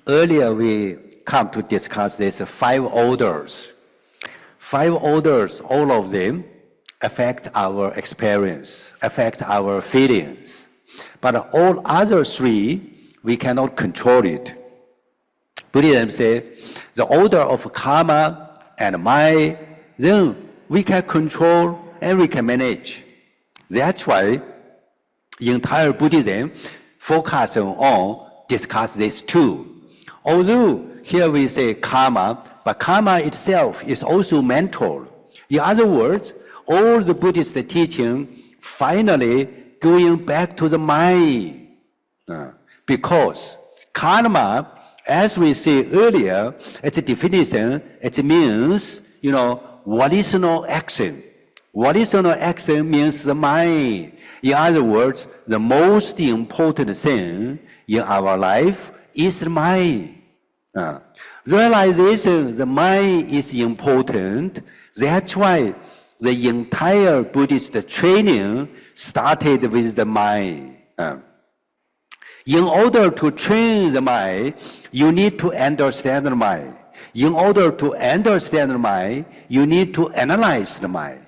Earlier we come to discuss this 5 orders. 5 orders, all of them affect our experience, affect our feelings. But all other 3, we cannot control it. Buddhism says the order of karma and mind, then we can control and we can manage. That's why entire Buddhism focuses on discuss these 2. Although here we say karma, but karma itself is also mental. In other words, all the Buddhist teaching finally going back to the mind. Because karma, as we said earlier, its definition, it means, volitional action. Volitional action means the mind. In other words, the most important thing in our life is the mind. Realization, the mind is important. That's why the entire Buddhist training started with the mind. In order to train the mind, you need to understand the mind. In order to understand the mind, you need to analyze the mind.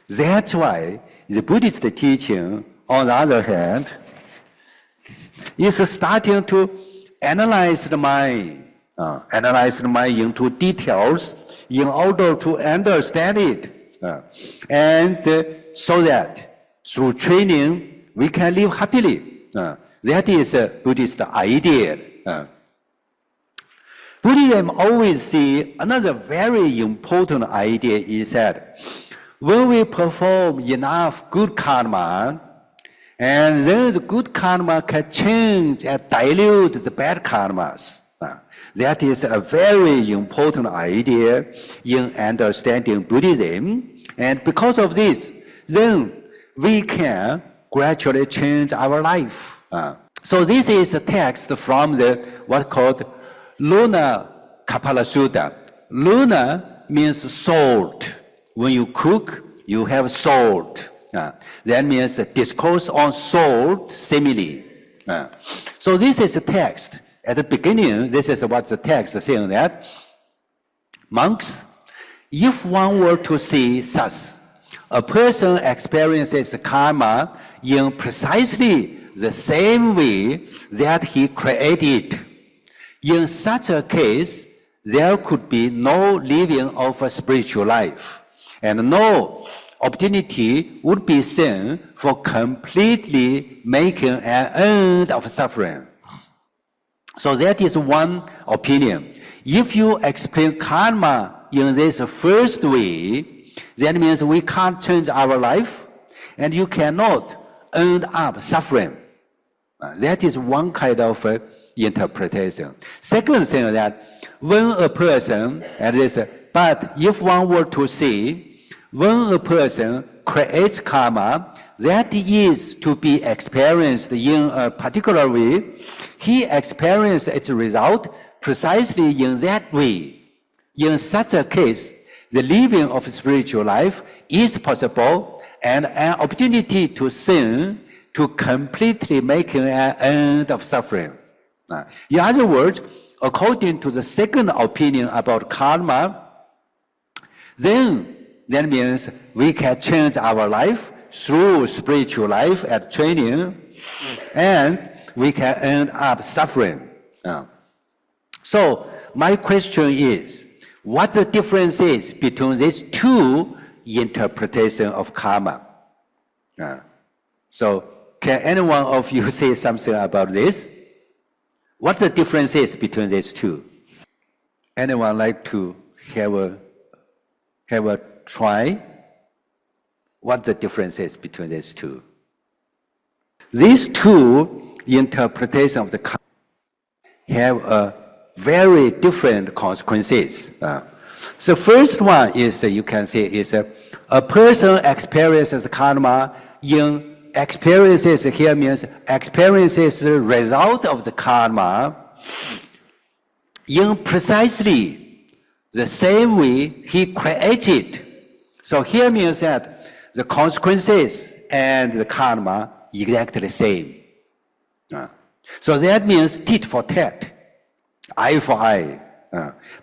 That's why the Buddhist teaching, on the other hand, is starting to analyze the mind into details in order to understand it. And so that through training, we can live happily. That is a Buddhist idea. Buddhism always see another very important idea is that when we perform enough good karma, and then the good karma can change and dilute the bad karmas. That is a very important idea in understanding Buddhism. And because of this, then we can gradually change our life. So this is a text from the what's called Luna Kapala Sutta. Luna means salt. When you cook, you have salt. That means a discourse on salt simile. So this is a text. At the beginning, this is what the text is saying that monks, if one were to see such, a person experiences karma in precisely the same way that he created. In such a case, there could be no living of a spiritual life, and no opportunity would be seen for completely making an end of suffering. So that is one opinion. If you explain karma in this first way, that means we can't change our life, and you cannot end up suffering. That is one kind of interpretation. Second thing is that when a person, but if one were to see, when a person creates karma, that is to be experienced in a particular way, he experiences its result precisely in that way. In such a case, the living of spiritual life is possible, and an opportunity to sin to completely making an end of suffering. In other words, according to the second opinion about karma, then that means we can change our life through spiritual life and training, and we can end up suffering. So my question is, what the difference is between these 2 interpretations of karma? So can any one of you say something about this? What the difference is between these 2? Anyone like to have a try? What the difference is between these 2? These 2 interpretations of the karma have a very different consequences. So first one is, you can say, is a person experiences karma in experiences, here means experiences the result of the karma in precisely the same way he created. So here means that the consequences and the karma exactly the same. So that means tit for tat. eye for eye.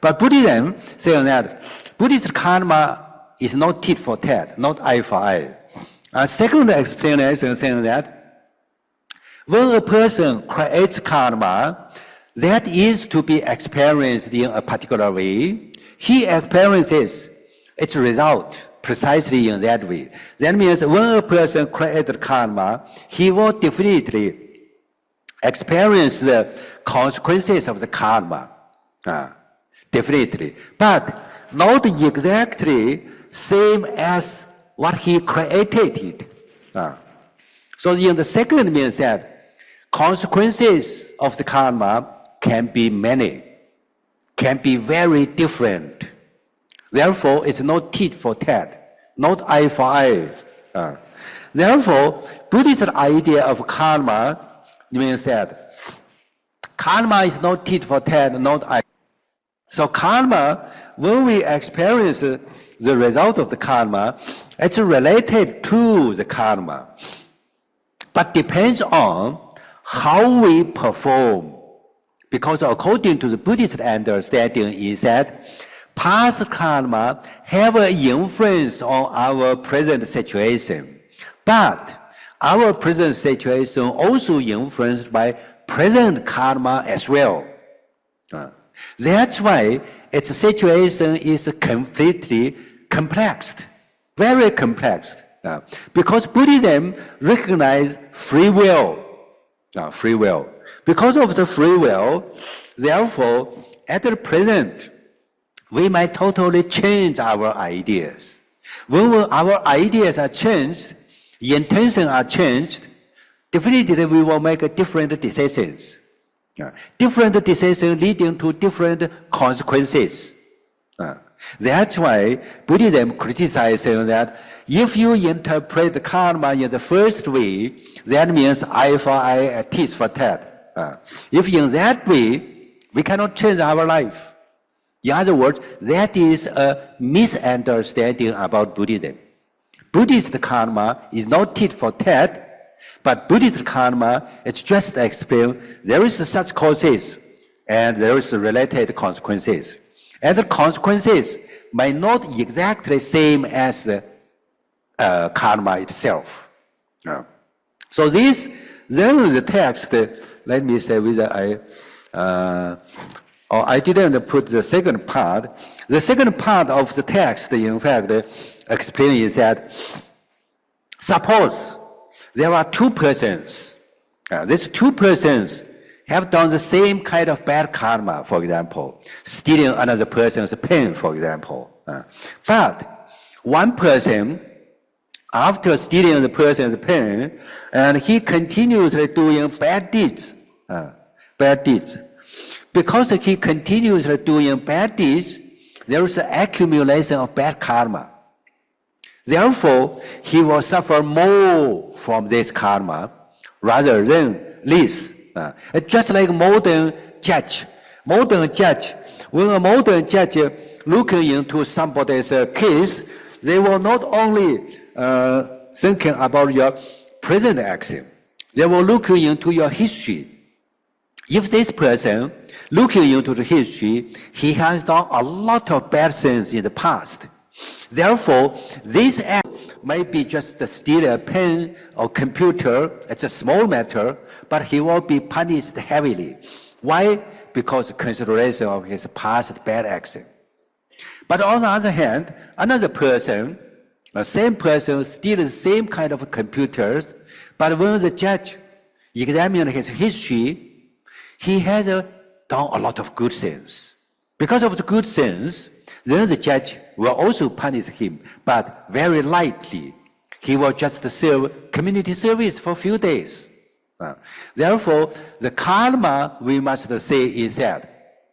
But Buddhism saying that Buddhist karma is not tit for tat, not eye for eye. Second explanation saying that when a person creates karma, that is to be experienced in a particular way, he experiences its result precisely in that way. That means when a person creates karma, he will definitely experience the consequences of the karma. Definitely. But not exactly same as what he created. So in the second means that consequences of the karma can be many, can be very different. Therefore, it's not tit for tat, not eye for eye. Therefore, Buddhist idea of karma means that karma is not tit for tat, not eye. So karma, when we experience the result of the karma, it's related to the karma, but depends on how we perform. Because according to the Buddhist understanding is that past karma have an influence on our present situation, but our present situation also influenced by present karma as well. That's why its situation is completely complex, very complex. Because Buddhism recognizes free will. Free will. Because of the free will, therefore, at the present, we might totally change our ideas. When our ideas are changed, intentions are changed, definitely we will make different decisions. Different decisions leading to different consequences. That's why Buddhism criticizes that if you interpret the karma in the first way, that means eye for eye, tit for tat. If in that way, we cannot change our life. In other words, that is a misunderstanding about Buddhism. Buddhist karma is not tit for tat, but Buddhist karma, it's just explained, there is such causes and there is related consequences. And the consequences may not exactly same as the karma itself. So this, then the text, let me say whether I didn't put the second part. The second part of the text, in fact, explains is that suppose there are two persons. These two persons have done the same kind of bad karma, for example, stealing another person's pen, for example. But one person, after stealing the person's pen, and he continuously doing bad deeds. Because he continuously doing bad deeds, there is an accumulation of bad karma. Therefore, he will suffer more from this karma rather than less. It's just like modern judge. Modern judge, when a modern judge looking into somebody's case, they will not only thinking about your present action, they will look into your history. If this person looking into the history, he has done a lot of bad things in the past. Therefore, this act may be just to steal a pen or computer. It's a small matter, but he will be punished heavily. Why? Because of consideration of his past bad action. But on the other hand, another person, the same person steals the same kind of computers, but when the judge examines his history, he has done a lot of good things. Because of the good things, then the judge will also punish him, but very lightly. He will just serve community service for a few days. Therefore, the karma, we must say, is that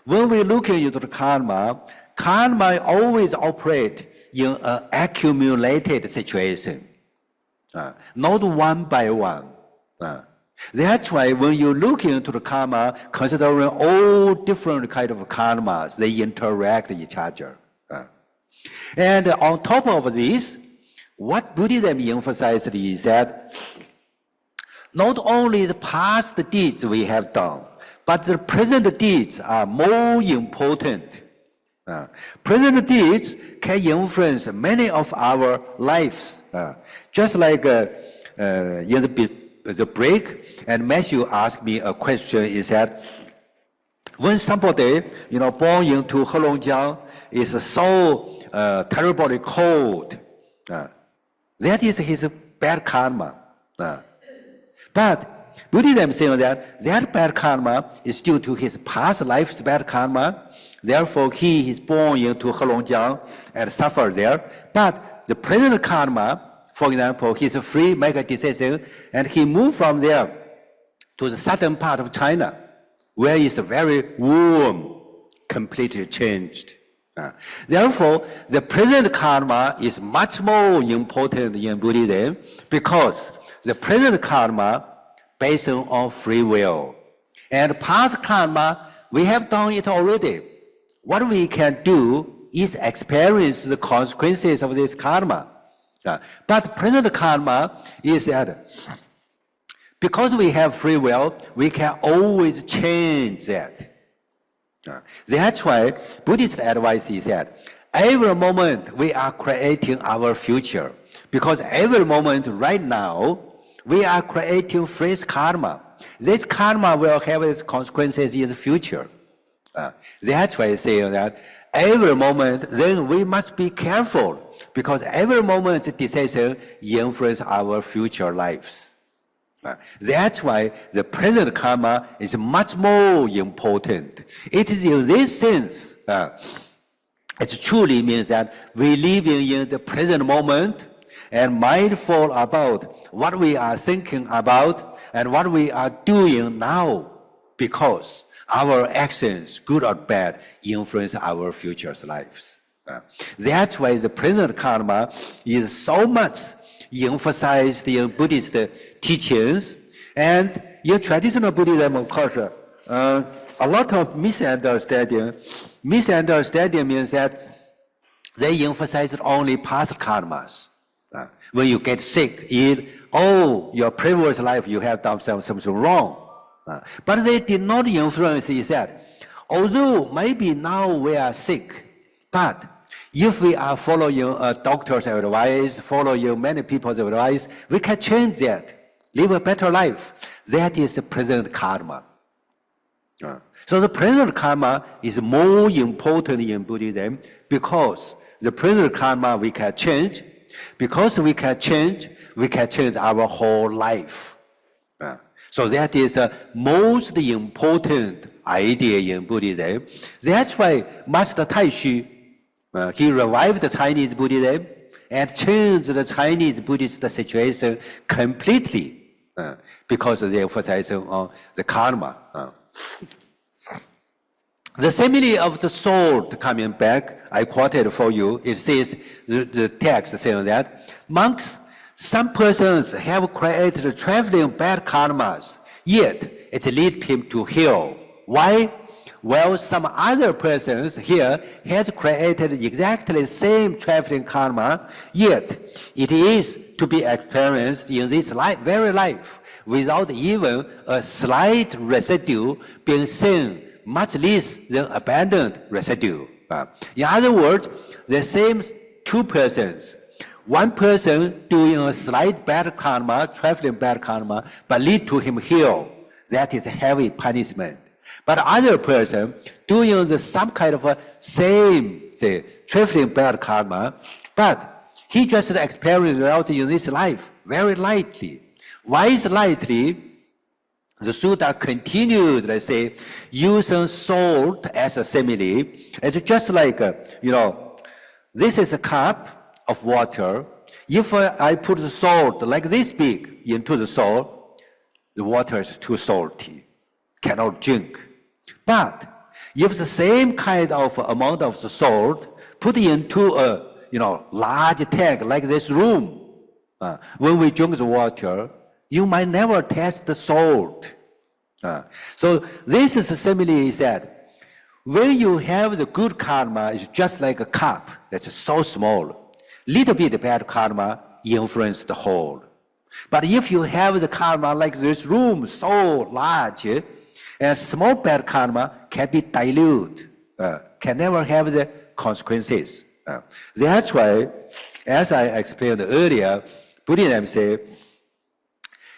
when we look into the karma, karma always operates in an accumulated situation, not one by one. That's why when you look into the karma, considering all different kind of karmas, they interact with each other. And on top of this, what Buddhism emphasizes is that not only the past deeds we have done, but the present deeds are more important. Present deeds can influence many of our lives. Just like in the break, and Matthew asked me a question, is that when somebody, born into Heilongjiang is so terribly cold, that is his bad karma. But Buddhism saying that bad karma is due to his past life's bad karma. Therefore, he is born into Heilongjiang and suffers there. But the present karma, for example, he's free, make a decision, and he moved from there to the southern part of China, where it's very warm, completely changed. Therefore, the present karma is much more important in Buddhism because the present karma based on free will. And past karma, we have done it already. What we can do is experience the consequences of this karma. But present karma is that because we have free will, we can always change that. That's why Buddhist advice is that every moment we are creating our future. Because every moment right now, we are creating fresh karma. This karma will have its consequences in the future. That's why I say that every moment, then we must be careful because every moment's decision influences our future lives. That's why the present karma is much more important. It is in this sense, it truly means that we live in the present moment and mindful about what we are thinking about and what we are doing now because our actions, good or bad, influence our future's lives. That's why the present karma is so much emphasized in Buddhist teachings. And in traditional Buddhism, of course, a lot of misunderstanding. Misunderstanding means that they emphasize only past karmas. When you get sick, your previous life you have done something wrong. But they did not influence is that although maybe now we are sick, but if we are following a doctor's advice, following many people's advice, we can change that, live a better life. That is the present karma. So the present karma is more important in Buddhism because the present karma we can change. Because we can change our whole life. So that is the most important idea in Buddhism. That's why Master Taixu, he revived the Chinese Buddhism and changed the Chinese Buddhist situation completely because of the emphasis on the karma. The simile of the sword coming back, I quoted for you. It says, the text saying that, monks, some persons have created traveling bad karmas, yet it leads him to hell. Why? Well, some other persons here has created exactly the same traveling karma, yet it is to be experienced in this very life without even a slight residue being seen, much less than abandoned residue. In other words, the same two persons, one person doing a slight bad karma, traveling bad karma, but lead to him hell. That is a heavy punishment. But other person doing some kind of a same, traveling bad karma, but he just experienced out in this life very lightly. Why is lightly? The Sutta continued, let's say, using salt as a simile. It's just like, this is a cup of water. If I put the salt like this big into the salt, the water is too salty, cannot drink. But if the same kind of amount of the salt put into a large tank like this room, when we drink the water, you might never taste the salt. So this is a simile is that when you have the good karma, it's just like a cup that's so small. Little bit bad karma influence the whole. But if you have the karma like this room so large, And small bad karma can be diluted, can never have the consequences. That's why, as I explained earlier, Buddhism says,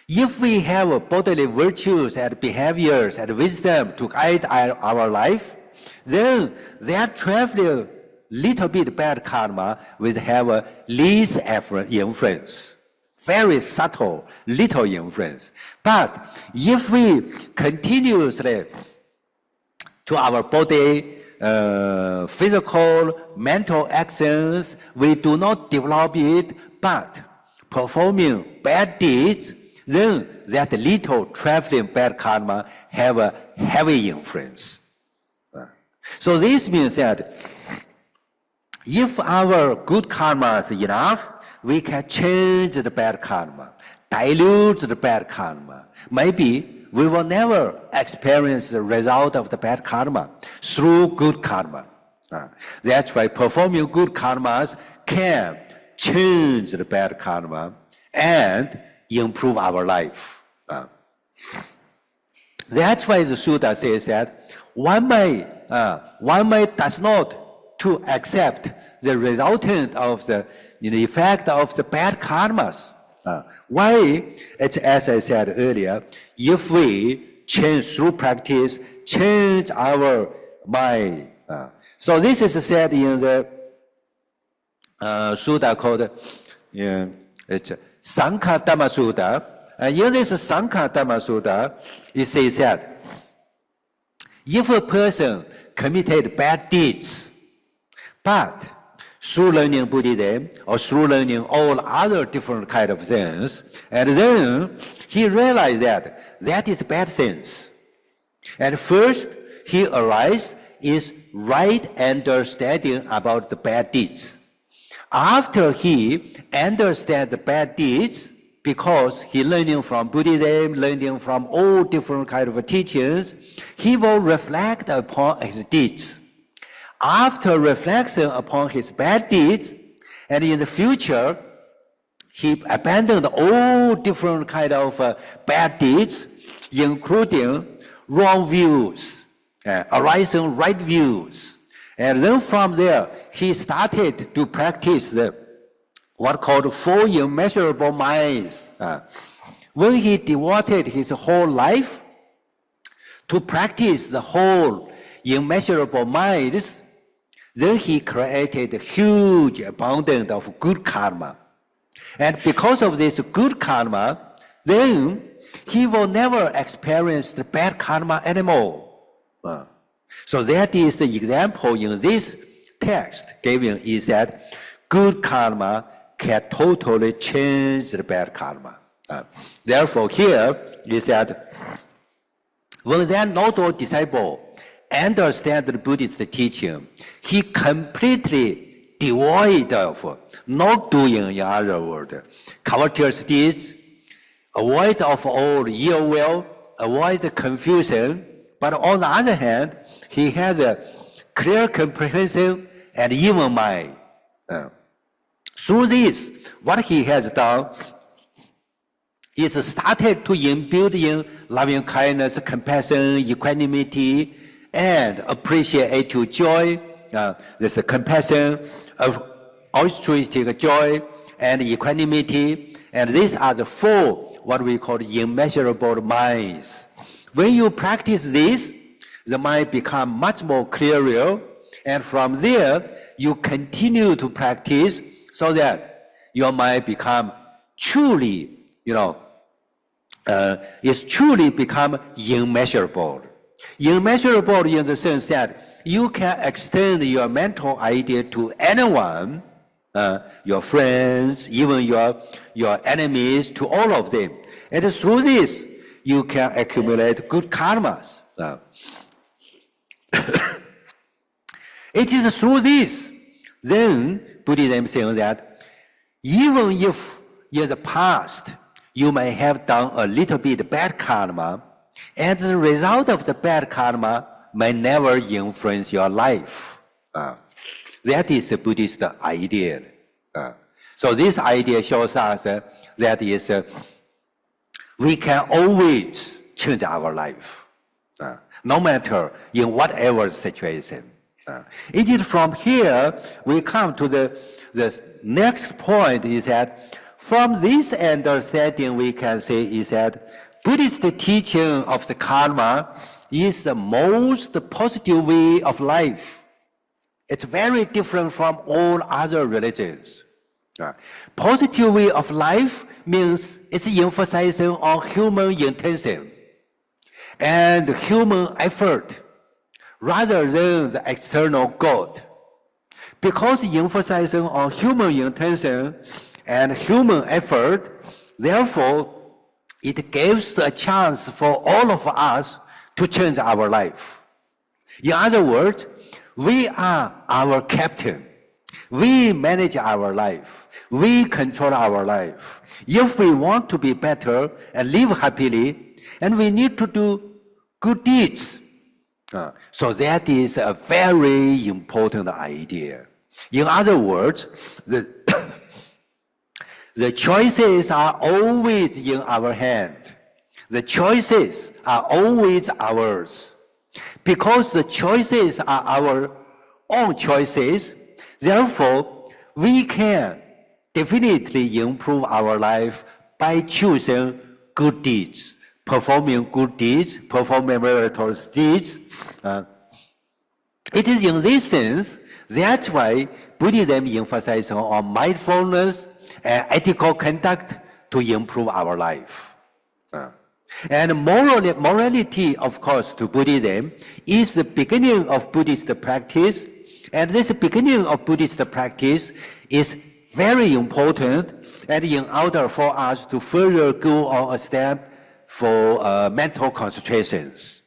if we have bodily virtues and behaviors and wisdom to guide our life, then that traveling little bit bad karma will have a least influence, very subtle, little influence. But if we continuously to our body, physical, mental actions, we do not develop it, but performing bad deeds, then that little traveling bad karma have a heavy influence. So this means that if our good karma is enough, we can change the bad karma, dilute the bad karma. Maybe we will never experience the result of the bad karma through good karma. That's why performing good karmas can change the bad karma and improve our life. That's why the Sutta says that one may does not to accept the resultant of the effect of the bad karmas. Why? It's as I said earlier, if we change through practice, change our mind. So this is said in the Sutta called it's Sankhya Dhamma Sutta. In this Sankhya Dhamma Sutta, it says that if a person committed bad deeds, but through learning Buddhism or through learning all other different kind of things, and then he realized that that is bad things. And first, he arises is right understanding about the bad deeds. After he understands the bad deeds, because he learning from Buddhism, learning from all different kind of teachings, he will reflect upon his deeds. After reflection upon his bad deeds, and in the future, he abandoned all different kind of bad deeds, including wrong views, arising right views. And then from there, he started to practice what called four immeasurable minds. When he devoted his whole life to practice the whole immeasurable minds, then he created a huge abundance of good karma. And because of this good karma, then he will never experience the bad karma anymore. So that is the example in this text given is that good karma can totally change the bad karma. Therefore, here is that when that noble disciple understands the Buddhist teaching, he completely devoid of not doing, in other words, covetous deeds, avoid of all ill will, avoid the confusion. But on the other hand, he has a clear comprehension and even mind. Through this, what he has done is started to imbue in loving kindness, compassion, equanimity, and appreciative joy. There's a compassion, altruistic joy, and equanimity. And these are the four, what we call immeasurable minds. When you practice this, the mind becomes much more clearer. And from there, you continue to practice so that your mind become truly, is truly become immeasurable. Immeasurable in the sense that you can extend your mental idea to anyone, your friends, even your enemies, to all of them. And through this, you can accumulate good karmas. It is through this, then Buddhism saying that even if in the past you may have done a little bit bad karma, and the result of the bad karma may never influence your life. That is the Buddhist idea. So this idea shows us that is we can always change our life. no matter in whatever situation. It is from here we come to the next point is that from this understanding we can say is that Buddhist teaching of the karma is the most positive way of life. It's very different from all other religions. Positive way of life means it's emphasizing on human intention and human effort rather than the external God. Because emphasizing on human intention and human effort, therefore, it gives a chance for all of us to change our life. In other words, we are our captain. We manage our life. We control our life. If we want to be better and live happily, and we need to do good deeds. So that is a very important idea. In other words, the choices are always in our hand. The choices are always ours. Because the choices are our own choices, therefore, we can definitely improve our life by choosing good deeds, performing good deeds, performing meritorious deeds. It is in this sense, that's why Buddhism emphasizes on mindfulness and ethical conduct to improve our life. And morality, of course, to Buddhism is the beginning of Buddhist practice. And this beginning of Buddhist practice is very important and in order for us to further go on a step for mental concentrations.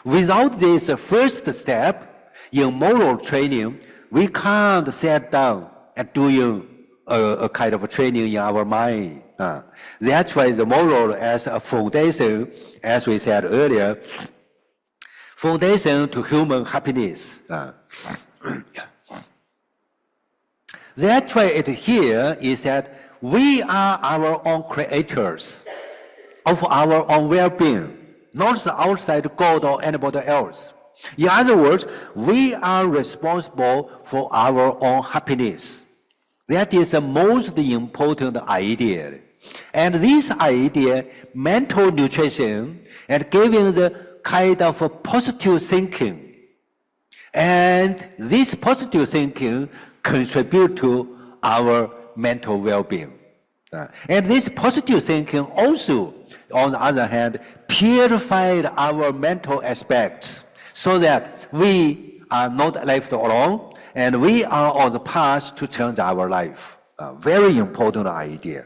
Without this first step in moral training, we can't sit down and doing a kind of a training in our mind. That's why the moral as a foundation, as we said earlier, foundation to human happiness. That's why it here is that we are our own creators of our own well-being, not the outside God or anybody else. In other words, we are responsible for our own happiness. That is the most important idea. And this idea, mental nutrition, and giving the kind of a positive thinking. And this positive thinking contribute to our mental well-being. And this positive thinking also, on the other hand, purified our mental aspects so that we are not left alone and we are on the path to change our life. Very important idea.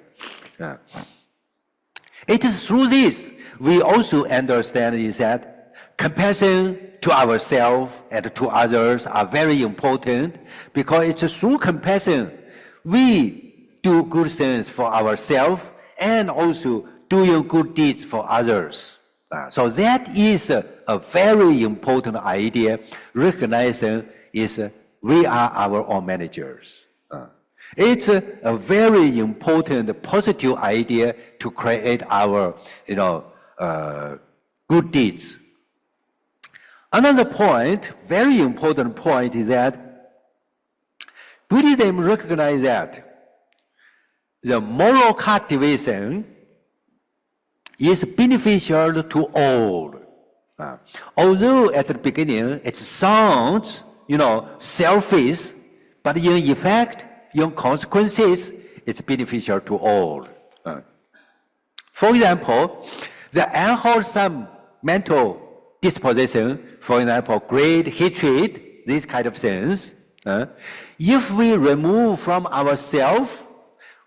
It is through this we also understand is that compassion to ourselves and to others are very important because it's through compassion we do good things for ourselves and also doing good deeds for others. So that is a very important idea, recognizing is we are our own managers. It's a very important positive idea to create our good deeds. Another point, very important point, is that Buddhism recognizes that the moral cultivation is beneficial to all. Although at the beginning it sounds, selfish, but in effect, in consequences, it's beneficial to all. For example, the unwholesome mental disposition, for example, greed, hatred, these kind of things, if we remove from ourselves,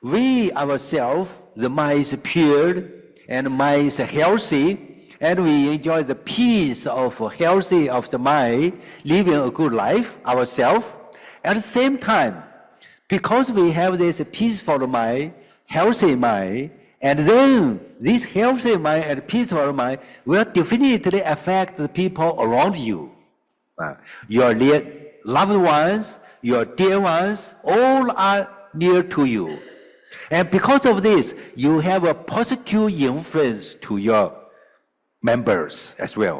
the mind is pure and mind is healthy, and we enjoy the peace of healthy of the mind, living a good life ourselves. At the same time, because we have this peaceful mind, healthy mind, and then this healthy mind and peaceful mind will definitely affect the people around you. Your loved ones, your dear ones, all are near to you. And because of this, you have a positive influence to your members as well.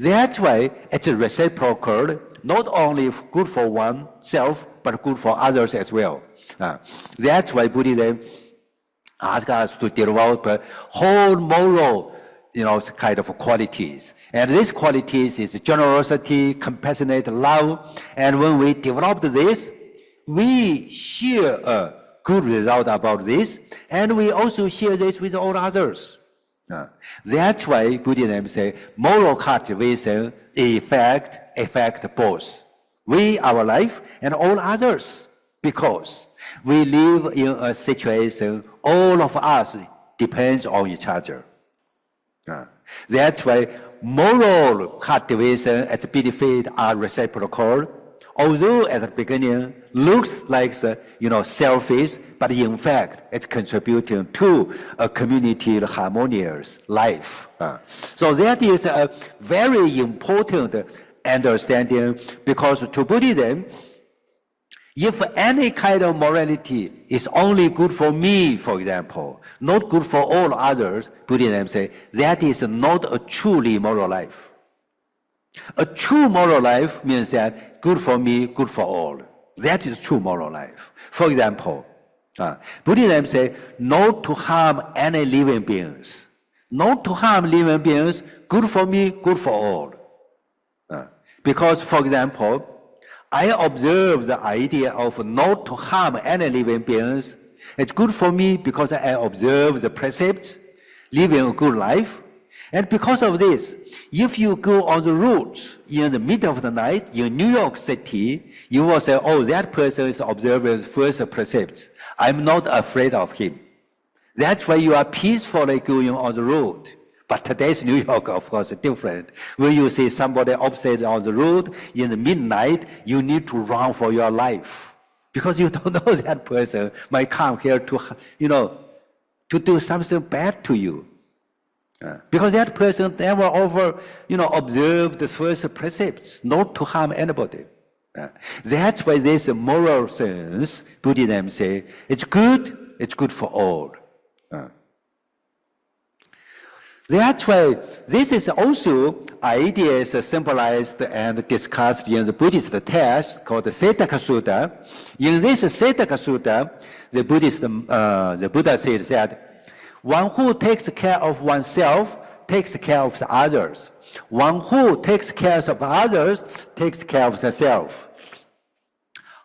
That's why it's a reciprocal, not only good for oneself, but good for others as well. That's why Buddhism asks us to develop a whole moral, kind of qualities. And these qualities is generosity, compassionate, love. And when we develop this, we share a good result about this, and we also share this with all others. That's why Buddhism say moral cultivation affect both we, our life, and all others, because we live in a situation all of us depends on each other. That's why moral cultivation and benefit are reciprocal. Although at the beginning looks like selfish, but in fact it's contributing to a community harmonious life. So that is a very important understanding, because to Buddhism, if any kind of morality is only good for me, for example, not good for all others, Buddhism say that is not a truly moral life. A true moral life means that good for me, good for all. That is true moral life. For example, Buddhism say not to harm any living beings. Not to harm living beings, good for me, good for all. Because, for example, I observe the idea of not to harm any living beings. It's good for me because I observe the precepts, living a good life. And because of this, if you go on the roads in the middle of the night in New York City, you will say, oh, that person is observing the first precepts. I'm not afraid of him. That's why you are peacefully going on the road. But today's New York, of course, is different. When you see somebody upset on the road in the midnight, you need to run for your life, because you don't know that person might come here to do something bad to you. Because that person never observed the first precepts, not to harm anybody. That's why this moral sense, Buddhism say, it's good for all. That's why this is also ideas symbolized and discussed in the Buddhist text called the Setaka Sutta. In this Setaka Sutta, the Buddha said that one who takes care of oneself takes care of the others. One who takes care of others takes care of self.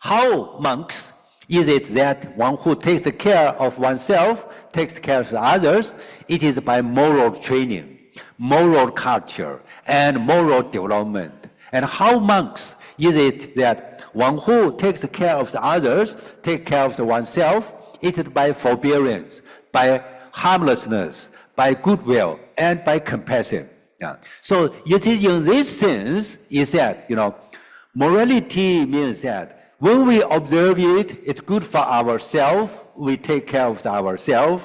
How, monks, is it that one who takes care of oneself takes care of the others? It is by moral training, moral culture, and moral development. And how, monks, is it that one who takes care of the others takes care of oneself? It is by forbearance, by harmlessness, by goodwill, and by compassion. So it is in this sense is that, morality means that when we observe it, it's good for ourselves, we take care of ourselves.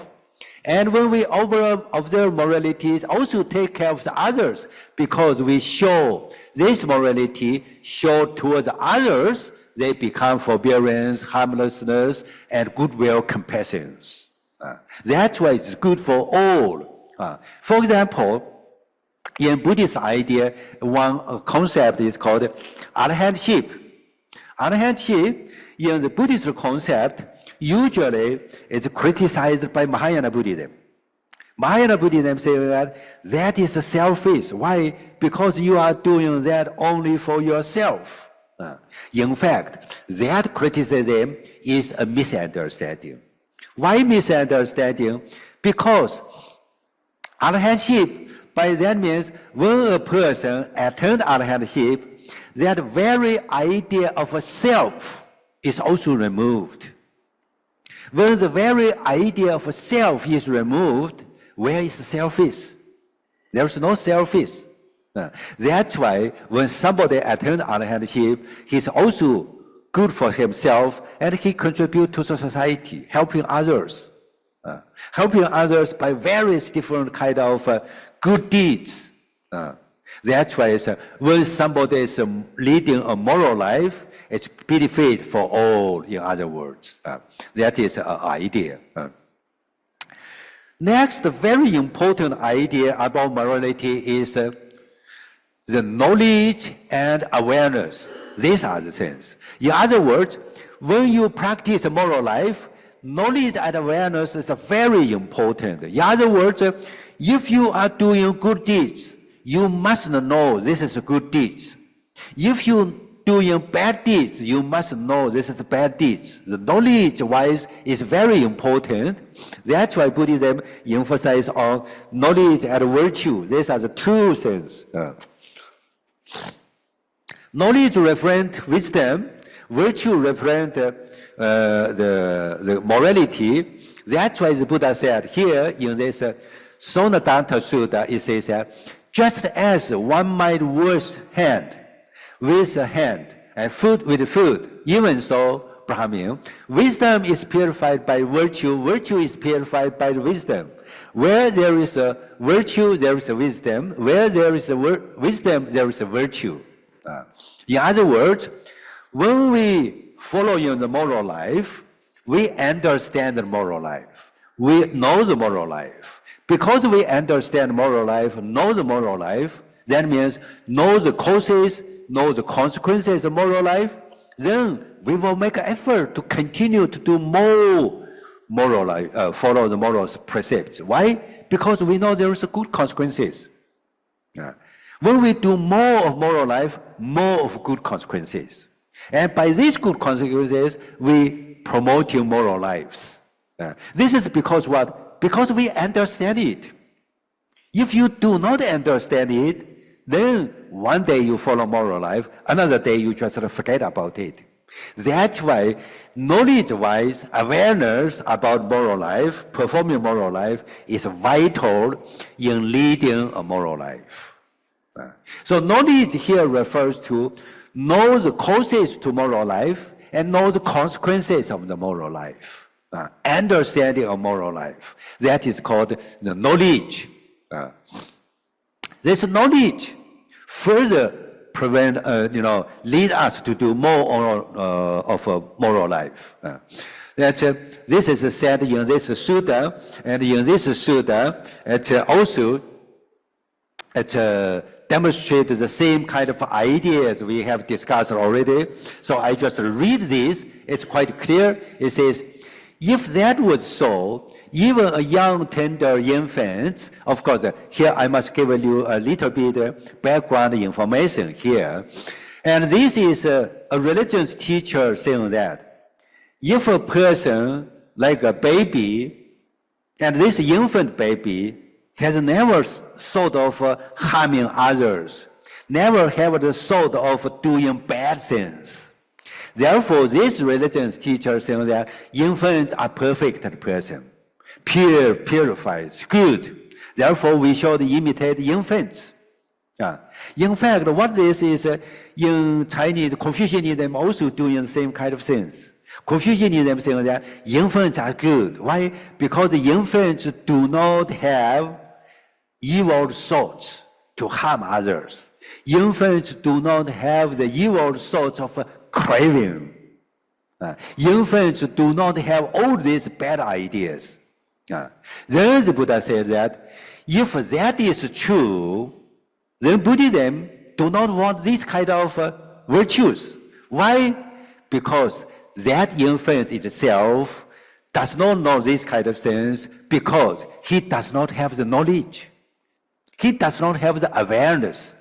And when we observe morality, it's also take care of the others, because we show this morality, show towards others, they become forbearance, harmlessness, and goodwill, compassion. That's why it's good for all. For example, in Buddhist idea, one concept is called arahantship. Arahantship, in the Buddhist concept, usually is criticized by Mahayana Buddhism. Mahayana Buddhism says that is selfish. Why? Because you are doing that only for yourself. In fact, that criticism is a misunderstanding. Why misunderstanding? Because arahantship, by that means when a person attains arahantship, that very idea of a self is also removed. When the very idea of a self is removed, where is the selfish? There is no selfish. That's why when somebody attains arahantship, he's also good for himself, and he contributes to the society, helping others. Helping others by various different kind of good deeds. That's why when somebody is leading a moral life, it's benefit for all, in other words. That is an idea. Next, very important idea about morality is the knowledge and awareness. These are the things. In other words, when you practice a moral life, knowledge and awareness is very important. In other words, if you are doing good deeds, you must know this is good deeds. If you doing bad deeds, you must know this is bad deeds. The knowledge-wise is very important. That's why Buddhism emphasizes on knowledge and virtue. These are the two things. Knowledge represents wisdom. Virtue represents the morality. That's why the Buddha said here in this Sonadatta Sutta, it says that just as one might wash hand with a hand and food with food, even so, Brahmin, wisdom is purified by virtue, virtue is purified by wisdom. Where there is a virtue, there is a wisdom. Where there is a wisdom, there is a virtue. In other words, when we follow in the moral life, we understand the moral life. We know the moral life. Because we understand moral life, know the moral life, that means know the causes, know the consequences of moral life, then we will make an effort to continue to do more moral life, follow the moral precepts. Why? Because we know there is good consequences. When we do more of moral life, more of good consequences. And by these good consequences, we promote moral lives. This is because what? Because we understand it. If you do not understand it, then one day you follow moral life, another day you just forget about it. That's why knowledge-wise, awareness about moral life, performing moral life, is vital in leading a moral life. So knowledge here refers to know the causes to moral life and know the consequences of the moral life. Understanding of moral life. That is called the knowledge. This knowledge further lead us to do more of a moral life. This is said in this sutta, and in this sutta, it demonstrates the same kind of ideas we have discussed already. So I just read this. It's quite clear. It says, if that was so, even a young, tender infant, of course, here I must give you a little bit background information here. And this is a religious teacher saying that if a person, like a baby, and this infant baby has never thought of harming others, never have the thought of doing bad things. Therefore, this religious teacher saying that infants are perfect person, pure, purified, good. Therefore, we should imitate infants. In fact, what this is, in Chinese, Confucianism also doing the same kind of things. Confucianism saying that infants are good. Why? Because the infants do not have evil thoughts to harm others. Infants do not have the evil thoughts of craving. Infants do not have all these bad ideas. Then the Buddha said that if that is true, then Buddhism do not want this kind of virtues. Why? Because that infant itself does not know this kind of things because he does not have the knowledge. He does not have the awareness.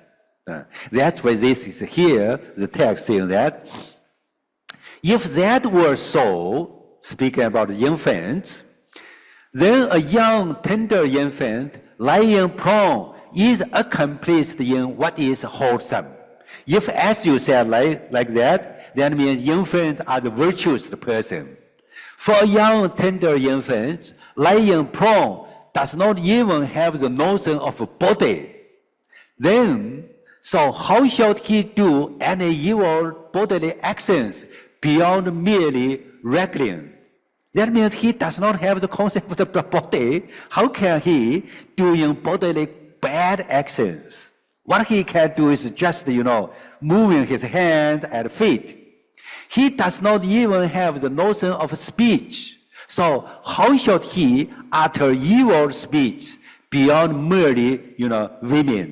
That's why this is here, the text saying that if that were so, speaking about the infants, then a young, tender infant lying prone is accomplished in what is wholesome. If, as you said, like that, that means infants are the virtuous person. For a young, tender infant, lying prone does not even have the notion of a body. Then, so how shall he do any evil bodily actions beyond merely wrestling? That means he does not have the concept of the body. How can he do bodily bad actions? What he can do is just, moving his hand and feet. He does not even have the notion of speech. So how should he utter evil speech beyond merely, women?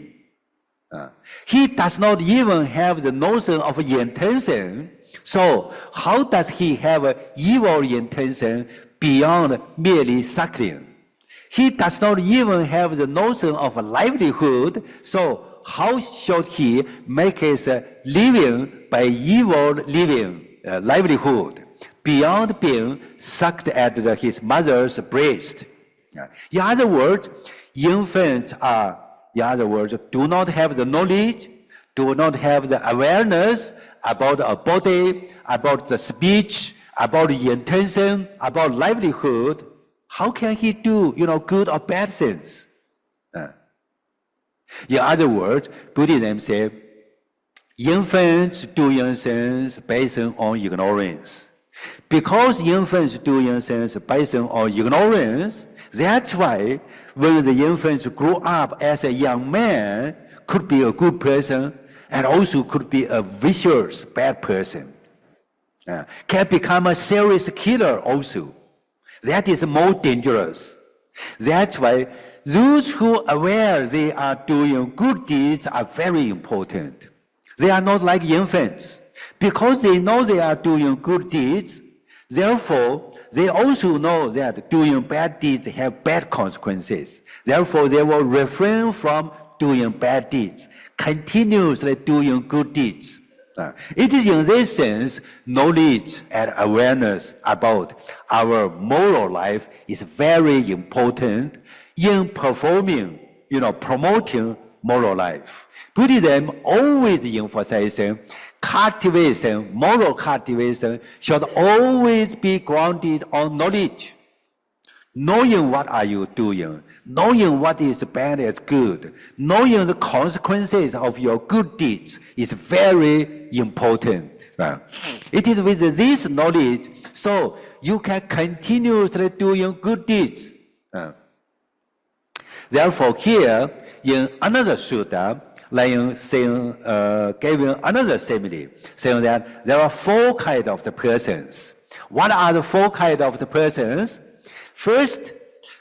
He does not even have the notion of intention. So how does he have an evil intention beyond merely suckling? He does not even have the notion of a livelihood. So how should he make his living by evil livelihood beyond being sucked at his mother's breast? In other words, infants do not have the knowledge, do not have the awareness about a body, about the speech, about the intention, about livelihood. How can he do, good or bad things? In other words, Buddhism says, infants doing things based on ignorance. Because infants doing things based on ignorance, that's why when the infants grow up as a young man, could be a good person and also could be a vicious, bad person. Can become a serious killer also. That is more dangerous. That's why those who are aware they are doing good deeds are very important. They are not like infants. Because they know they are doing good deeds, therefore, they also know that doing bad deeds have bad consequences. Therefore, they will refrain from doing bad deeds, continuously doing good deeds. It is in this sense, knowledge and awareness about our moral life is very important in performing, promoting moral life. Buddhism always emphasizing cultivation, moral cultivation should always be grounded on knowledge. Knowing what are you doing, knowing what is bad and good, knowing the consequences of your good deeds is very important. It is with this knowledge, so you can continuously doing good deeds. Therefore, here in another sutta, giving another simile, saying that there are four kinds of the persons. What are the four kinds of the persons? First,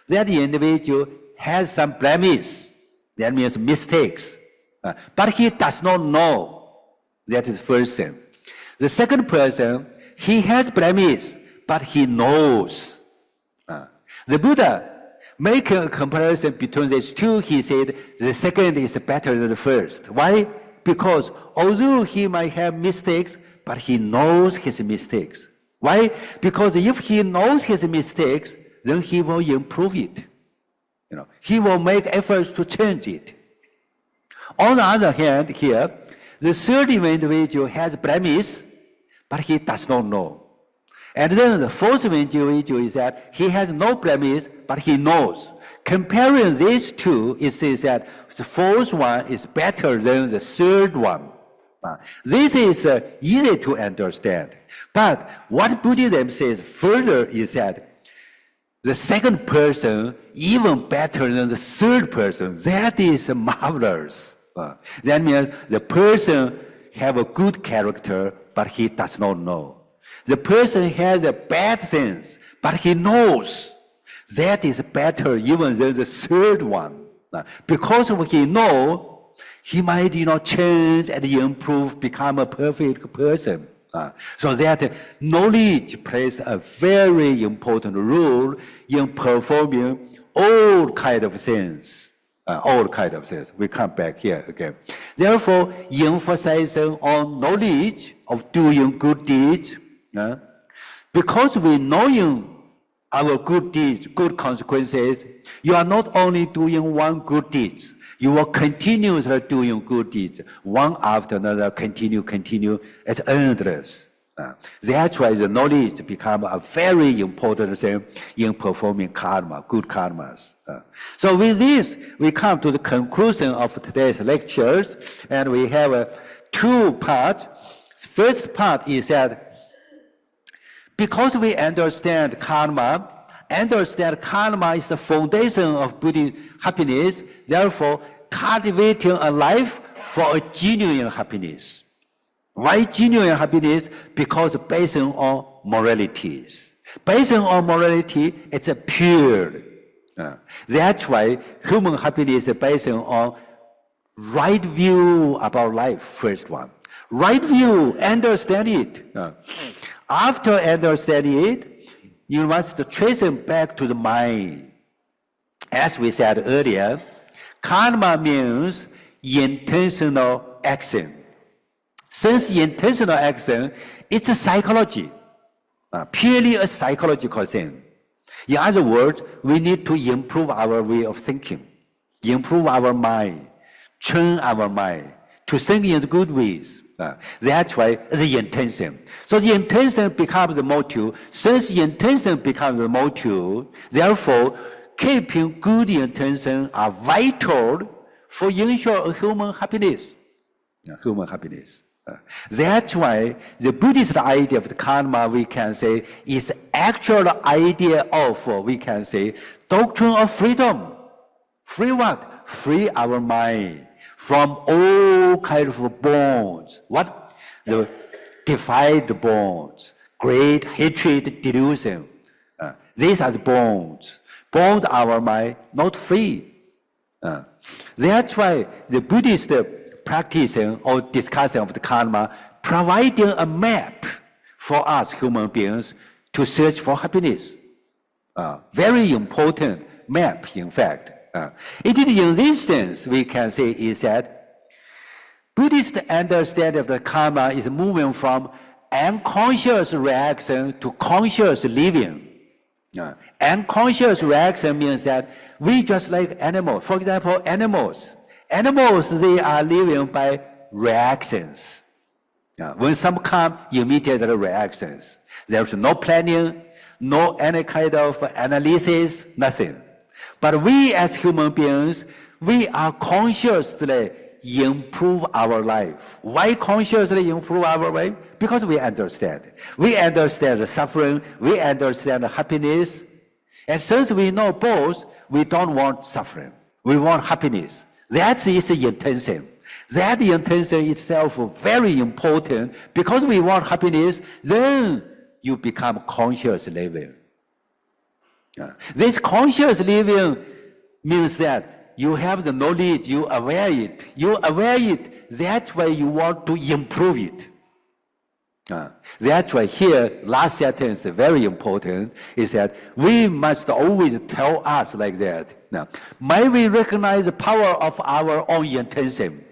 that the individual has some blemish, that means mistakes, but he does not know. That is the first thing. The second person, he has blemish, but he knows. The Buddha, making a comparison between these two, he said the second is better than the first. Why? Because although he might have mistakes, but he knows his mistakes. Why? Because if he knows his mistakes, then he will improve it. He will make efforts to change it. On the other hand, here, the third individual has blemish, but he does not know. And then the fourth individual is that he has no blemish, but he knows. Comparing these two, it says that the fourth one is better than the third one. This is easy to understand. But what Buddhism says further is that the second person even better than the third person. That is marvelous. That means the person have a good character, but he does not know. The person has a bad things, but he knows. That is better even than the third one. Because of he know, he might change and improve, become a perfect person. So that knowledge plays a very important role in performing all kind of things. All kind of things. We come back here again. Therefore, emphasizing on knowledge of doing good deeds, because we knowing our good deeds, good consequences, you are not only doing one good deed, you will continuously doing good deeds, one after another, continue, it's endless. That's why the knowledge become a very important thing in performing karma, good karmas. So with this, we come to the conclusion of today's lectures, and we have two parts. First part is that because we understand karma is the foundation of Buddhist happiness, therefore cultivating a life for a genuine happiness. Why genuine happiness? Because based on moralities. Based on morality, it's a pure. That's why human happiness is based on right view about life, first one. Right view, understand it. After understanding it, you must trace it back to the mind. As we said earlier, karma means intentional action. Since intentional action, it's a psychology, purely a psychological thing. In other words, we need to improve our way of thinking, improve our mind, train our mind to think in good ways. That's why the intention. So the intention becomes the motive. Since the intention becomes the motive, therefore, keeping good intention are vital for ensure human happiness. Human happiness. That's why the Buddhist idea of the karma, we can say, is actual idea of, we can say, doctrine of freedom. Free what? Free our mind from all kinds of bonds. What? The divide bonds, great hatred, delusion. These are the bonds. Bond our mind, not free. That's why the Buddhist practicing or discussing of the karma, providing a map for us human beings to search for happiness. Very important map, in fact. It is in this sense we can say is that Buddhist understanding of the karma is moving from unconscious reaction to conscious living. Unconscious reaction means that we just like animals. For example, animals, they are living by reactions. When some come, immediate reactions. There's no planning, no any kind of analysis, nothing. But we as human beings, we are consciously improve our life. Why consciously improve our life? Because we understand. We understand the suffering, we understand the happiness. And since we know both, we don't want suffering. We want happiness. That is the intention. That intention itself is very important. Because we want happiness, then you become conscious living. This conscious living means that you have the knowledge, you aware it. You aware it, that's why you want to improve it. That's why here, last sentence, very important, is that we must always tell us like that. Now, may we recognize the power of our own intention.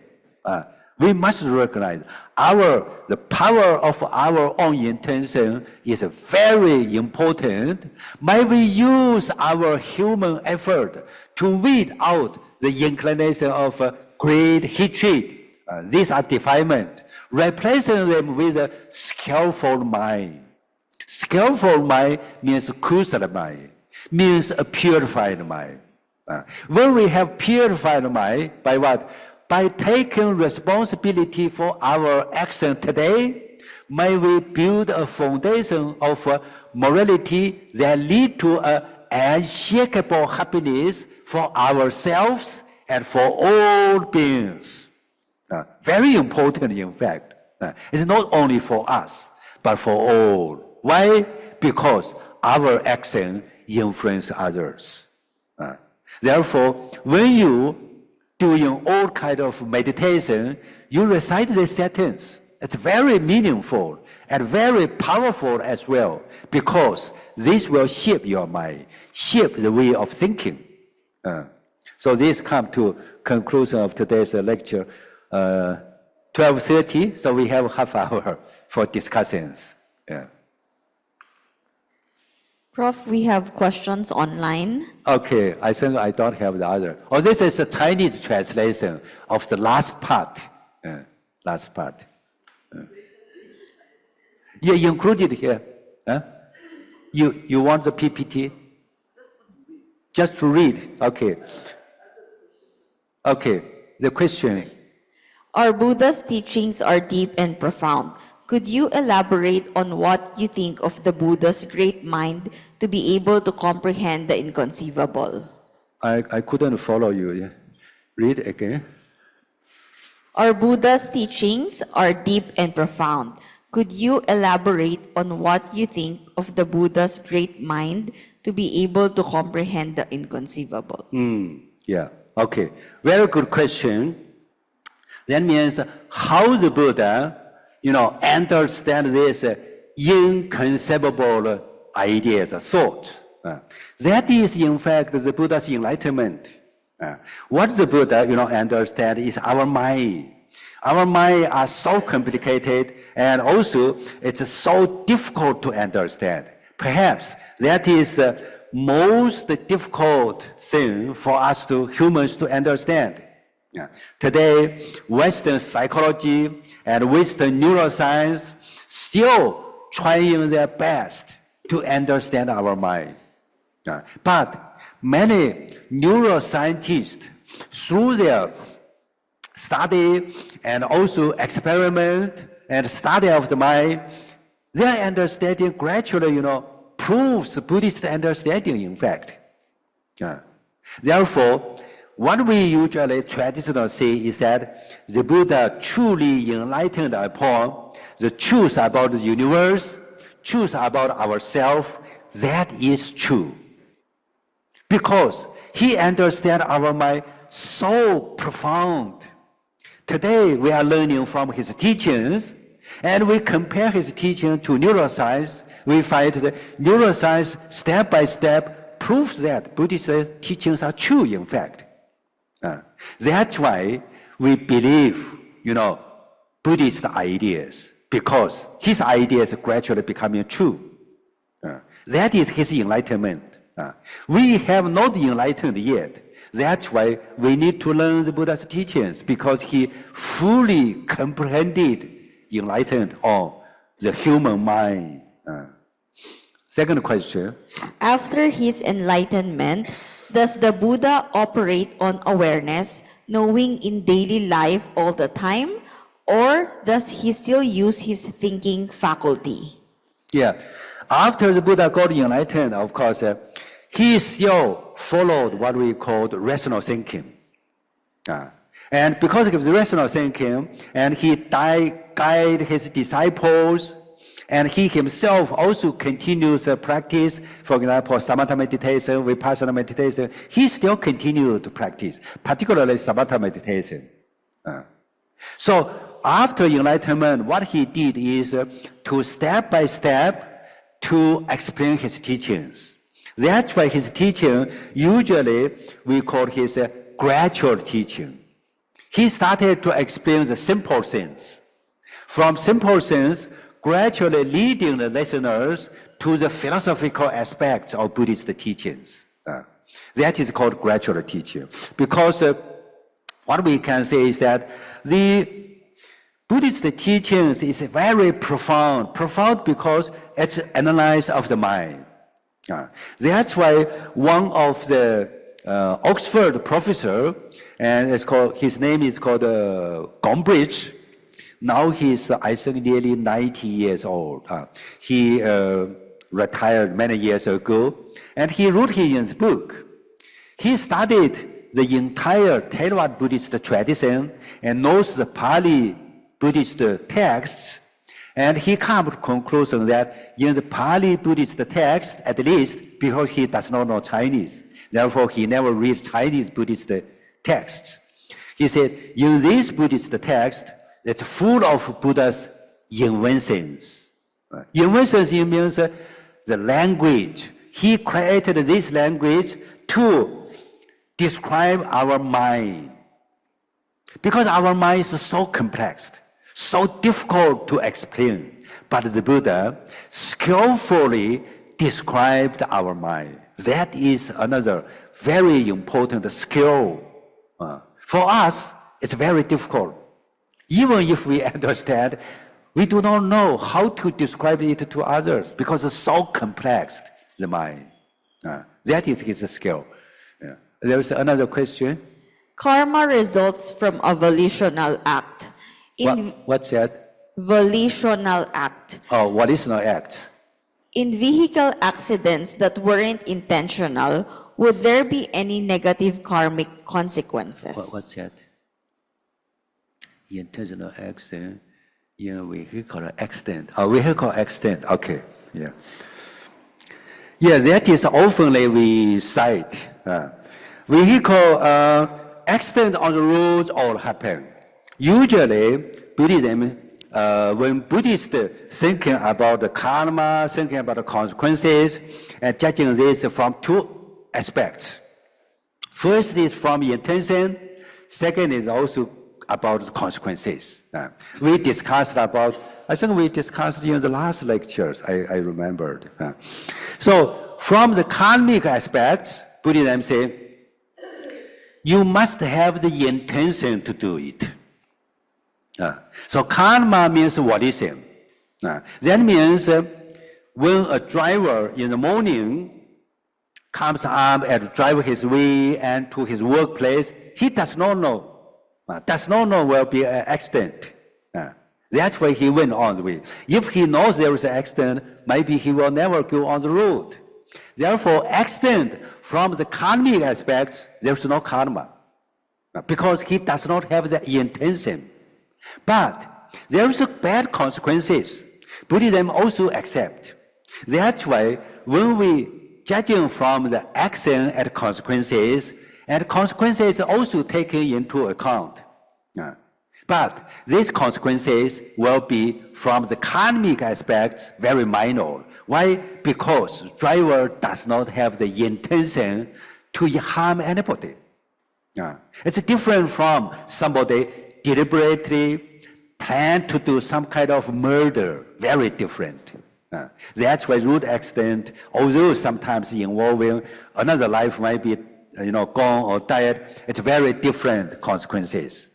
We must recognize the power of our own intention is very important. May we use our human effort to weed out the inclination of greed, hatred. These are defilement. Replacing them with a skillful mind. Skillful mind means kusala mind, means a purified mind. When we have purified mind, by what? By taking responsibility for our action today, may we build a foundation of morality that lead to an unshakable happiness for ourselves and for all beings. Very important, in fact. It's not only for us, but for all. Why? Because our action influences others. Therefore, when you doing all kind of meditation, you recite this sentence. It's very meaningful and very powerful as well, because this will shape your mind, shape the way of thinking. So this comes to conclusion of today's lecture. 12:30, so we have half hour for discussions. Prof, we have questions online. Okay, I think I don't have the other. Oh, this is a Chinese translation of the last part. Last part. Yeah, included here. You want the PPT? Just to read. Okay. Okay, the question. Our Buddha's teachings are deep and profound. Could you elaborate on what you think of the Buddha's great mind to be able to comprehend the inconceivable? I couldn't follow you. Yeah. Read again. Our Buddha's teachings are deep and profound. Could you elaborate on what you think of the Buddha's great mind to be able to comprehend the inconceivable? Yeah, okay. Very good question. That means how the Buddha, understand this inconceivable ideas, thoughts. That is, in fact, the Buddha's enlightenment. What the Buddha, understand is our mind. Our mind are so complicated, and also it's so difficult to understand. Perhaps that is the most difficult thing for us humans to understand. Today, Western psychology and Western neuroscience still trying their best to understand our mind. But many neuroscientists, through their study and also experiment and study of the mind, their understanding gradually, proves Buddhist understanding, in fact. Therefore, what we usually traditionally say is that the Buddha truly enlightened upon the truth about the universe, truth about ourselves. That is true. Because he understands our mind so profound. Today, we are learning from his teachings, and we compare his teaching to neuroscience. We find that neuroscience, step by step, proves that Buddhist teachings are true, in fact. That's why we believe, Buddhist ideas, because his ideas are gradually becoming true. That is his enlightenment. We have not enlightened yet. That's why we need to learn the Buddha's teachings, because he fully comprehended, enlightened on the human mind. Second question. After his enlightenment, does the Buddha operate on awareness, knowing in daily life all the time, or does he still use his thinking faculty? Yeah. After the Buddha got enlightened, of course, he still followed what we called rational thinking. And because of the rational thinking, and he guided his disciples, and he himself also continues the practice, for example, samatha meditation, vipassana meditation. He still continued to practice, particularly samatha meditation. So after enlightenment, what he did is to step by step to explain his teachings. That's why his teaching, usually we call his gradual teaching. He started to explain the simple things. From simple things, gradually leading the listeners to the philosophical aspects of Buddhist teachings. That is called gradual teaching. Because what we can say is that the Buddhist teachings is very profound. Profound because it's analysis of the mind. That's why one of the Oxford professor, and his name is called Gombrich. Now he's, I think, nearly 90 years old. He retired many years ago, and he wrote in his book. He studied the entire Theravada Buddhist tradition and knows the Pali Buddhist texts, and he came to the conclusion that in the Pali Buddhist text, at least because he does not know Chinese, therefore he never read Chinese Buddhist texts. He said, in this Buddhist text, it's full of Buddha's inventions. Inventions means the language. He created this language to describe our mind. Because our mind is so complex, so difficult to explain. But the Buddha skillfully described our mind. That is another very important skill. For us, it's very difficult. Even if we understand, we do not know how to describe it to others because it's so complex, the mind. That is his skill. There is another question. Karma results from a volitional act. What's that? Volitional act. Oh, volitional acts. In vehicle accidents that weren't intentional, would there be any negative karmic consequences? What's that? Intentional accident in vehicle accident. Vehicle accident, okay, yeah. Yeah, that is often we cite. Vehicle accident on the roads all happen. Usually, Buddhism, when Buddhists thinking about the karma, thinking about the consequences, and judging this from two aspects. First is from intention. Second is also about the consequences. We discussed about, I think we discussed in the last lectures, I remembered. So from the karmic aspect, Buddhism says, you must have the intention to do it. So karma means what is it? That means when a driver in the morning comes up and drive his way and to his workplace, he does not know will be an accident. That's why he went on the way. If he knows there is an accident, maybe he will never go on the road. Therefore, accident from the karmic aspect, there's no karma. Because he does not have the intention. But there is bad consequences. Buddhism also accept. That's why when we judging from the action and consequences also taken into account. But these consequences will be from the karmic aspects very minor. Why? Because the driver does not have the intention to harm anybody. It's different from somebody deliberately plan to do some kind of murder, very different. That's why road accident, although sometimes involving another life might be gone or died, it's very different consequences.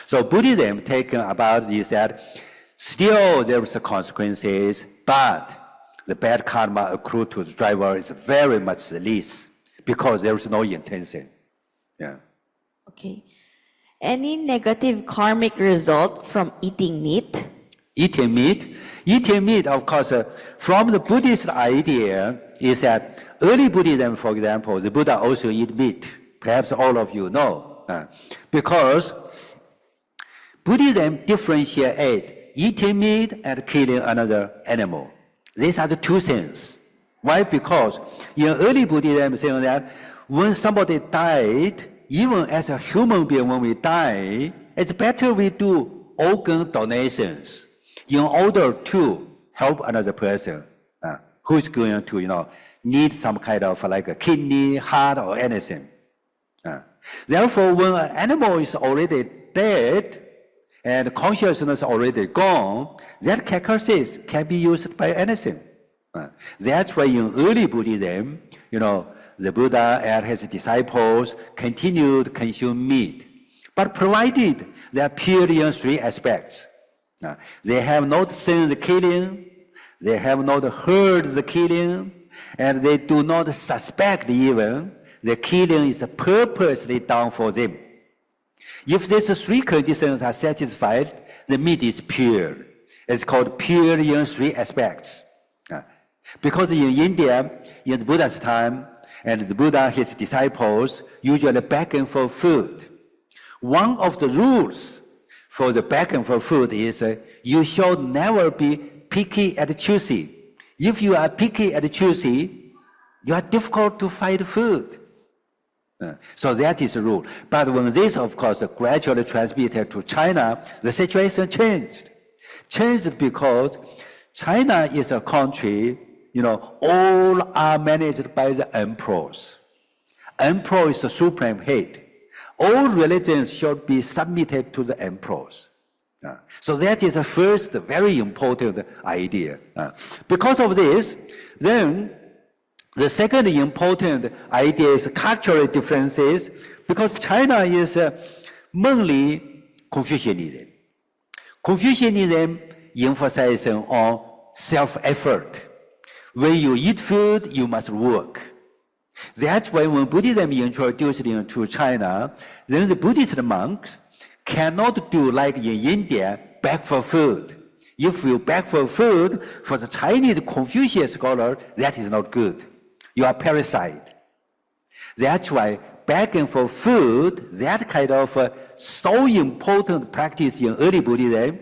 So Buddhism taken about is that still there is consequences, but the bad karma accrued to the driver is very much the least because there is no intention. Okay. Any negative karmic result from eating meat? Eating meat, of course, from the Buddhist idea is that early Buddhism, for example, the Buddha also eat meat. Perhaps all of you know. Because Buddhism differentiate eating meat and killing another animal. These are the two things. Why? Because in early Buddhism saying that when somebody died, even as a human being, when we die, it's better we do organ donations in order to help another person who's going to, need some kind of like a kidney, heart, or anything. Therefore, when an animal is already dead and consciousness already gone, that carcasses can be used by anything. That's why in early Buddhism, the Buddha and his disciples continued to consume meat, but provided they are pure in three aspects. They have not seen the killing, they have not heard the killing, and they do not suspect even the killing is purposely done for them. If these three conditions are satisfied, the meat is pure. It's called pure in three aspects. Because in India, in the Buddha's time, and the Buddha, his disciples, usually begging for food. One of the rules for the begging for food is you should never be picky and choosy. If you are picky and choosy, you are difficult to find food. So that is the rule. But when this, of course, gradually transmitted to China, the situation changed. Changed because China is a country, all are managed by the emperors. Emperor is the supreme head. All religions should be submitted to the emperors. So that is the first very important idea. Because of this, then the second important idea is cultural differences, because China is mainly Confucianism. Confucianism emphasizes on self-effort. When you eat food, you must work. That's why when Buddhism introduced into China, then the Buddhist monks cannot do like in India, beg for food. If you beg for food, for the Chinese Confucius scholar, that is not good. You are parasite. That's why begging for food, that kind of so important practice in early Buddhism,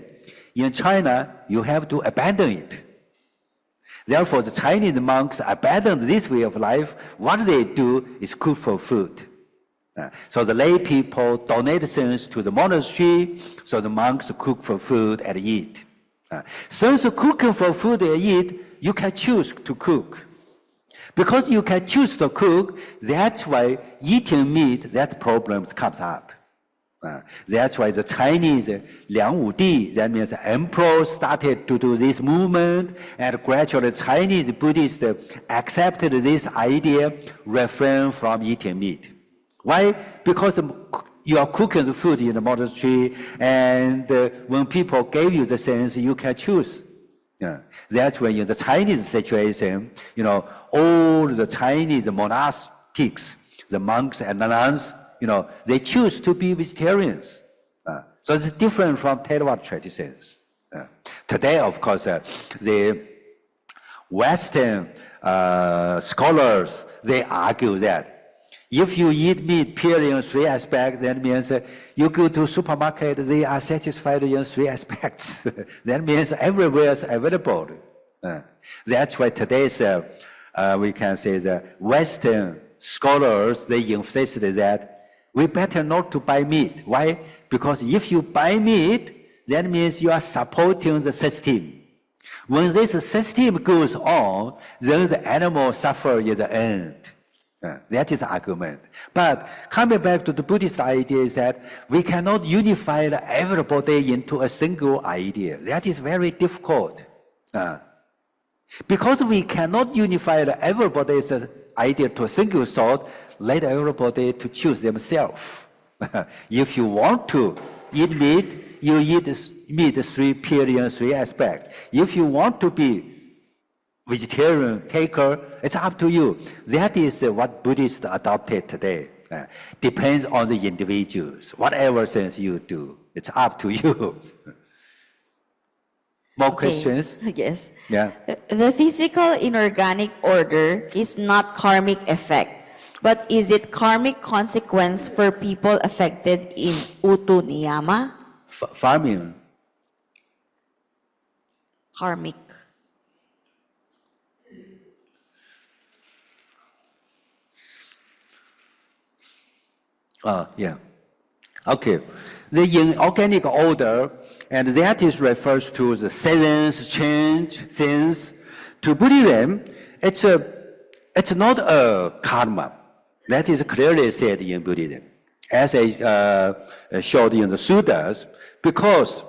In China, you have to abandon it. Therefore, the Chinese monks abandoned this way of life. What they do is cook for food. So the lay people donate things to the monastery, so the monks cook for food and eat. Since cooking for food and eat, you can choose to cook. Because you can choose to cook, that's why eating meat, that problem comes up. That's why the Chinese Liang Wudi, that means the emperor, started to do this movement, and gradually Chinese Buddhists accepted this idea, refrain from eating meat. Why? Because you are cooking the food in the monastery, and when people gave you the things, you can choose. That's when in the Chinese situation, all the Chinese monastics, the monks and the nuns, they choose to be vegetarians. So it's different from Theravada traditions. Today, of course, the Western scholars, they argue that if you eat meat purely in three aspects, that means you go to supermarket, they are satisfied in three aspects. That means everywhere is available. That's why today's, we can say the Western scholars, they insist that we better not to buy meat. Why? Because if you buy meat, that means you are supporting the system. When this system goes on, then the animal suffers in the end. That is the argument. But coming back to the Buddhist idea is that we cannot unify everybody into a single idea. That is very difficult. Because we cannot unify everybody's idea to a single thought, let everybody to choose themselves. If you want to eat meat, you eat meat purely in three aspects. If you want to be vegetarian taker, it's up to you. That is what Buddhists adopted today. Depends on the individuals. Whatever sense you do, it's up to you. More questions? Yes. Yeah. The physical inorganic order is not karmic effect, but is it karmic consequence for people affected in Utu Niyama? Farming. Karmic. Yeah. Okay. The inorganic order, and that is refers to the seasons change things. To Buddhism, it's not a karma. That is clearly said in Buddhism, as I showed in the suttas, because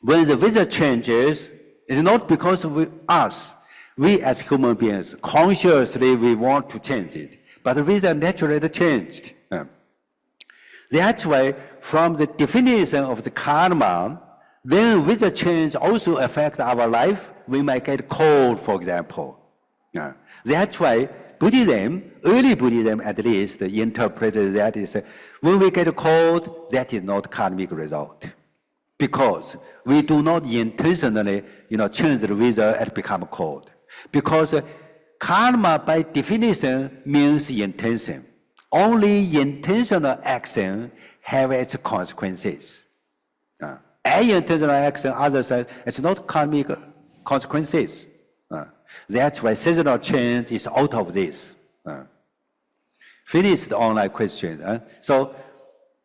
when the weather changes, it's not because of us. We as human beings, consciously we want to change it, but the weather naturally changed. That's why from the definition of the karma, then weather change also affect our life. We might get cold, for example. That's why Buddhism, early Buddhism at least, interpreted that is when we get cold, that is not karmic result. Because we do not intentionally, change the weather and become cold. Because karma by definition means intention. Only intentional action have its consequences. Intentional action, others say, it's not karmic consequences. That's why seasonal change is out of this. Finished the online questions. So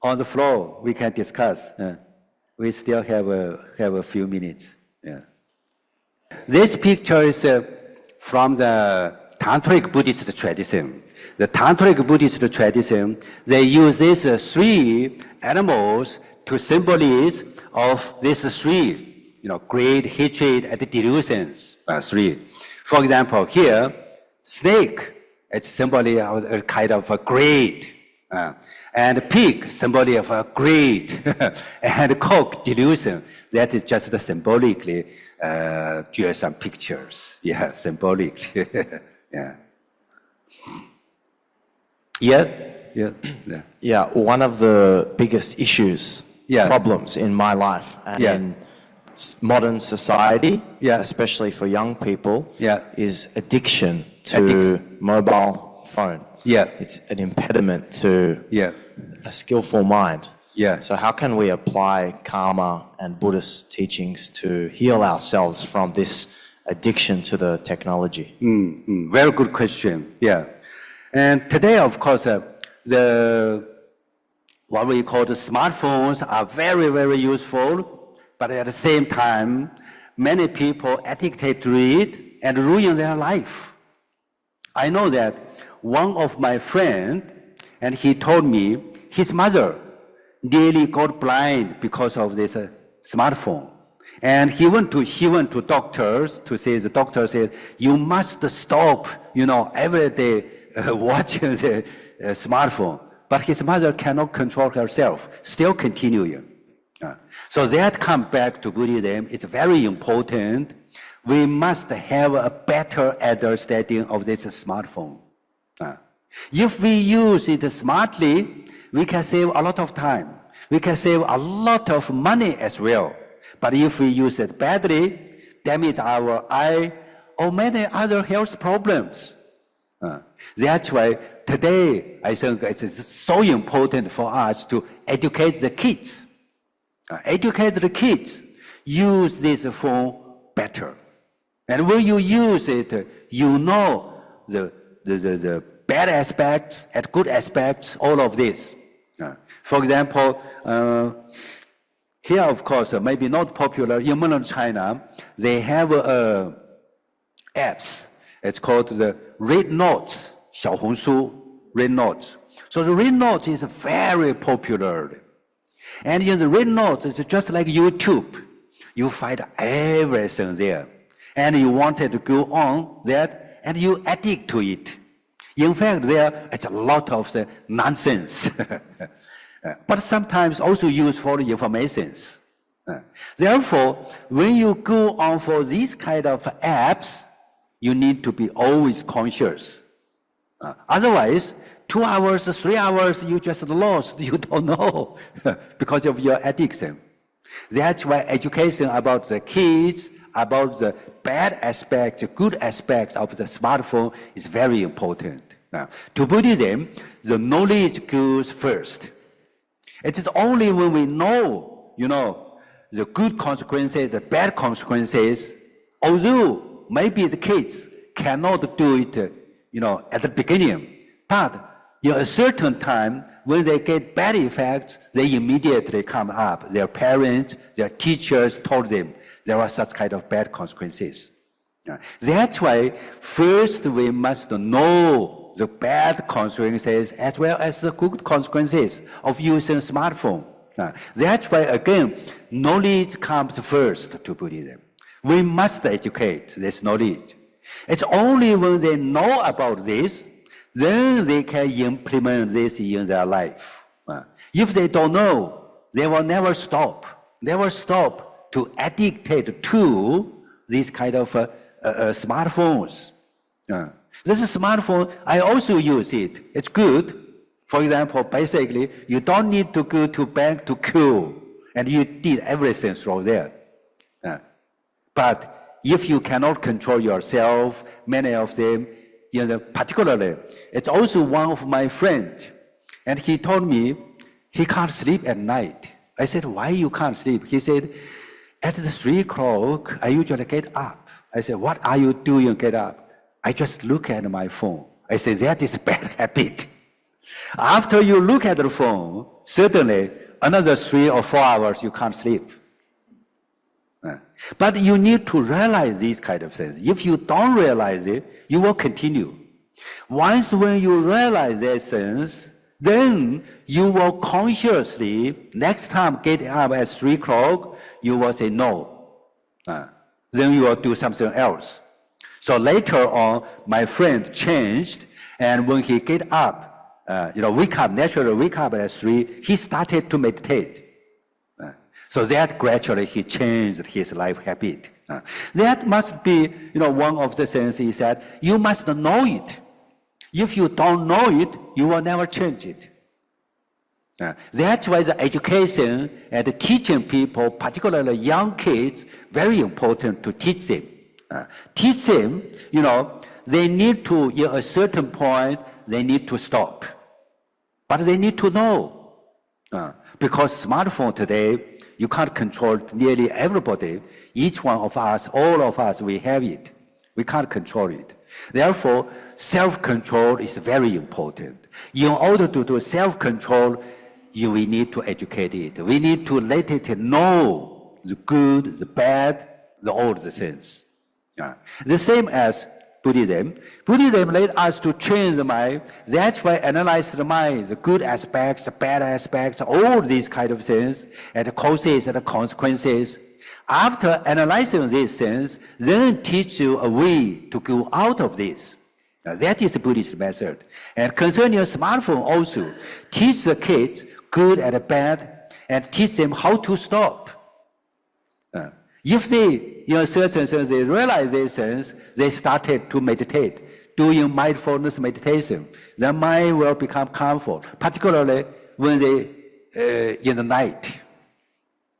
on the floor, we can discuss. We still have a few minutes. Yeah. This picture is from the Tantric Buddhist tradition. The Tantric Buddhist tradition, they use these three animals to symbolize of these three, greed, hatred, and delusions. Three. For example, here, snake, it's symbol of a kind of a greed. And pig, symbol of a greed. And cock, delusion. That is just symbolically draw some pictures. Yeah, symbolically. Yeah. Yeah, one of the biggest issues, problems in my life and in modern society, especially for young people, is addiction to mobile phone. Yeah. It's an impediment to a skillful mind. Yeah. So how can we apply karma and Buddhist teachings to heal ourselves from this addiction to the technology? Very good question. Yeah. And today, of course, what we call the smartphones are very, very useful, but at the same time, many people addicted to it and ruin their life. I know that one of my friends, and he told me his mother nearly got blind because of this smartphone. And she went to doctors to say, the doctor says, you must stop, every day watching the smartphone. But his mother cannot control herself, still continuing. So that comes back to Buddhism. It's very important. We must have a better understanding of this smartphone. If we use it smartly, we can save a lot of time. We can save a lot of money as well. But if we use it badly, damage our eye or many other health problems. That's why today I think it's so important for us to educate the kids. Educate the kids. Use this phone better. And when you use it, you know the bad aspects and good aspects, all of this. For example, here, of course, maybe not popular, in mainland China, they have apps. It's called the Red Notes, 小红书, Red Notes. So the Red Notes is very popular. And in the Red Notes, it's just like YouTube. You find everything there. And you wanted to go on that, and you addict to it. In fact, it's a lot of the nonsense. But sometimes also used for the informations. Therefore, when you go on for these kind of apps, you need to be always conscious. Otherwise, 2 hours, 3 hours, you just lost, you don't know, because of your addiction. That's why education about the kids, about the bad aspect, the good aspect of the smartphone is very important. To Buddhism, the knowledge goes first. It is only when we know, the good consequences, the bad consequences, although maybe the kids cannot do it, at the beginning, but in a certain time, when they get bad effects, they immediately come up. Their parents, their teachers told them there are such kind of bad consequences. That's why first we must know the bad consequences as well as the good consequences of using a smartphone. That's why, again, knowledge comes first to Buddhism. We must educate this knowledge. It's only when they know about this, then they can implement this in their life. If they don't know, they will never stop to addict to these kind of smartphones. This smartphone, I also use it. It's good. For example, basically, you don't need to go to bank to queue, and you did everything through there. But if you cannot control yourself, many of them, particularly, it's also one of my friends, and he told me he can't sleep at night. I said, why you can't sleep? He said, at the 3 o'clock, I usually get up. I said, what are you doing get up? I just look at my phone. I said, that is a bad habit. After you look at the phone, certainly another 3 or 4 hours you can't sleep. But you need to realize these kind of things. If you don't realize it, you will continue. Once when you realize these things, then you will consciously, next time get up at 3 o'clock, you will say no. Then you will do something else. So later on, my friend changed, and when he get up, naturally wake up at 3, he started to meditate. So that gradually he changed his life habit. That must be, one of the things is that you must know it. If you don't know it, you will never change it. That's why the education and teaching people, particularly young kids, very important to teach them. Teach them, they need to, at a certain point, they need to stop. But they need to know. Because smartphone today, you can't control nearly everybody. Each one of us, all of us, we have it. We can't control it. Therefore, self-control is very important. In order to do self-control, we need to educate it. We need to let it know the good, the bad, all the things. The same as Buddhism. Buddhism led us to train the mind. That's why analyze the mind, the good aspects, the bad aspects, all these kind of things, and the causes and the consequences. After analyzing these things, then teach you a way to go out of this. That is the Buddhist method. And concerning smartphone also, teach the kids good and bad, and teach them how to stop. If they, certain things, they realize these things, they started to meditate, doing mindfulness meditation. Their mind will become calmful, particularly when they, in the night.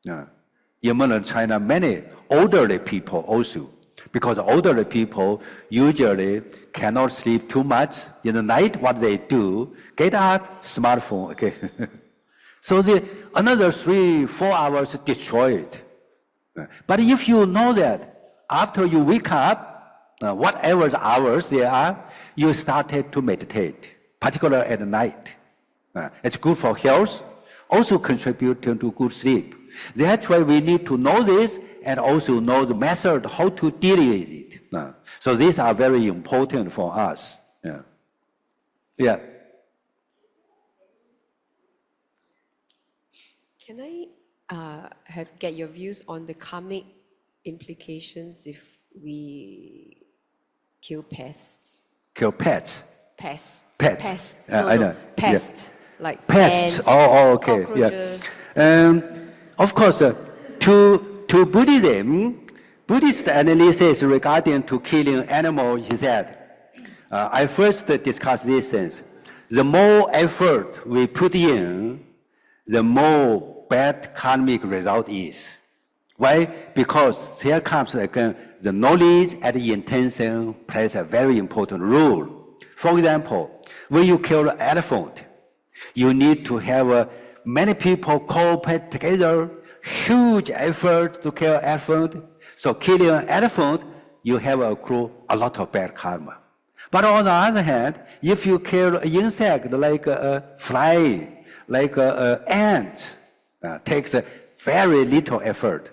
In modern China, many elderly people also, because elderly people usually cannot sleep too much. In the night, what they do, get up, smartphone, okay. So another 3-4 hours destroyed. But if you know that after you wake up, whatever hours there are, you started to meditate, particularly at night. It's good for health, also contributing to good sleep. That's why we need to know this and also know the method how to deal with it. So these are very important for us. Yeah. Can I get your views on the karmic implications if we kill pests? Kill pets? Pests. Pets. Pests. I know. Pests. Yeah. Like pests. ants, Okay. cockroaches. Yeah. Of course, to Buddhism, Buddhist analysis regarding to killing animals is that I first discuss these things. The more effort we put in, the more bad karmic result is. Why? Because here comes again, the knowledge and the intention plays a very important role. For example, when you kill an elephant, you need to have many people cooperate together, huge effort to kill an elephant. So killing an elephant, you have accrue a lot of bad karma. But on the other hand, if you kill an insect like a fly, like an ant, takes very little effort.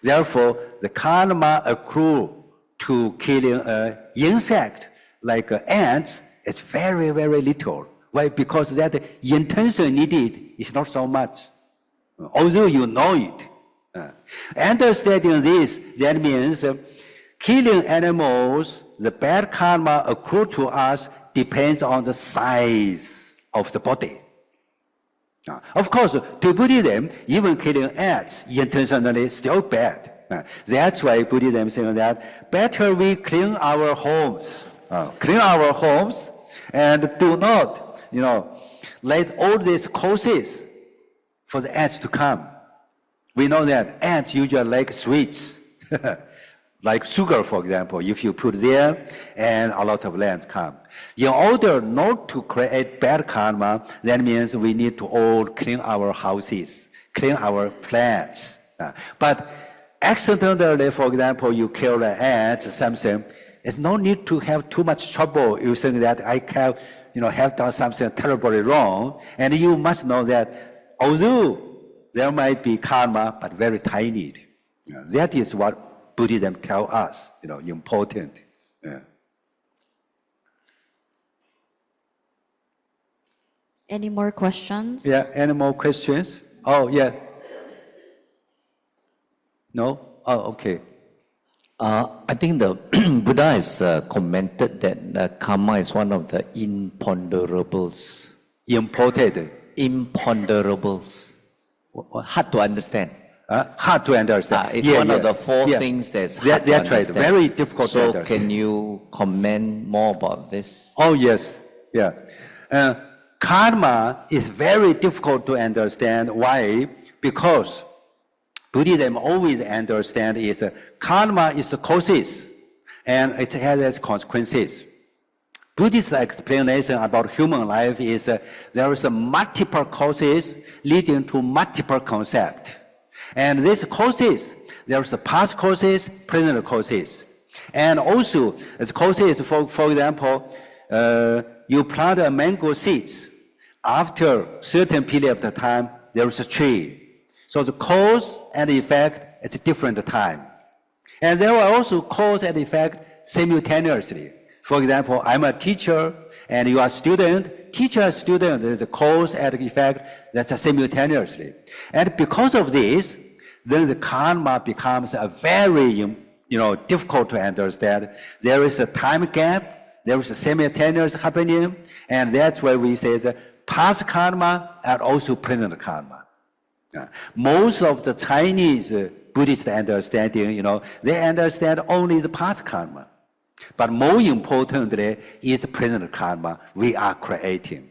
Therefore, the karma accrue to killing an insect like an ant is very, very little. Why? Because that intention needed is not so much, although you know it. Understanding this, that means killing animals, the bad karma accrue to us depends on the size of the body. Of course, to Buddhism, even killing ants intentionally is still bad. That's why Buddhism saying that better we clean our homes, and do not, let all these causes for the ants to come. We know that ants usually like sweets, like sugar, for example. If you put there, and a lot of ants come. In order not to create bad karma, that means we need to all clean our houses, clean our plants. But accidentally, for example, you kill an ant or something, there's no need to have too much trouble. You think that I have done something terribly wrong, and you must know that although there might be karma, but very tiny. That is what Buddhism tells us, important. Any more questions? Yeah, any more questions? Oh, yeah. No? Oh, okay. I think the Buddha has commented that karma is one of the imponderables. Imponderables. Hard to understand. Hard to understand. It's one of the four things that's hard to understand. Right. Very difficult to understand. So can you comment more about this? Oh, yes. Yeah. Karma is very difficult to understand. Why? Because Buddhism always understands is karma is the causes and it has its consequences. Buddhist explanation about human life is there is a multiple causes leading to multiple concepts. And these causes, there's a past causes, present causes. And also, as causes, for example, you plant a mango seeds. After certain period of time, there is a tree. So the cause and effect at a different time. And there are also cause and effect simultaneously. For example, I'm a teacher and you are a student. Teacher and student, there's a cause and effect that's simultaneously. And because of this, then the karma becomes a very difficult to understand. There is a time gap, there is a simultaneous happening, and that's why we say the past karma and also present karma. Most of the Chinese Buddhist understanding, they understand only the past karma. But more importantly is present karma we are creating.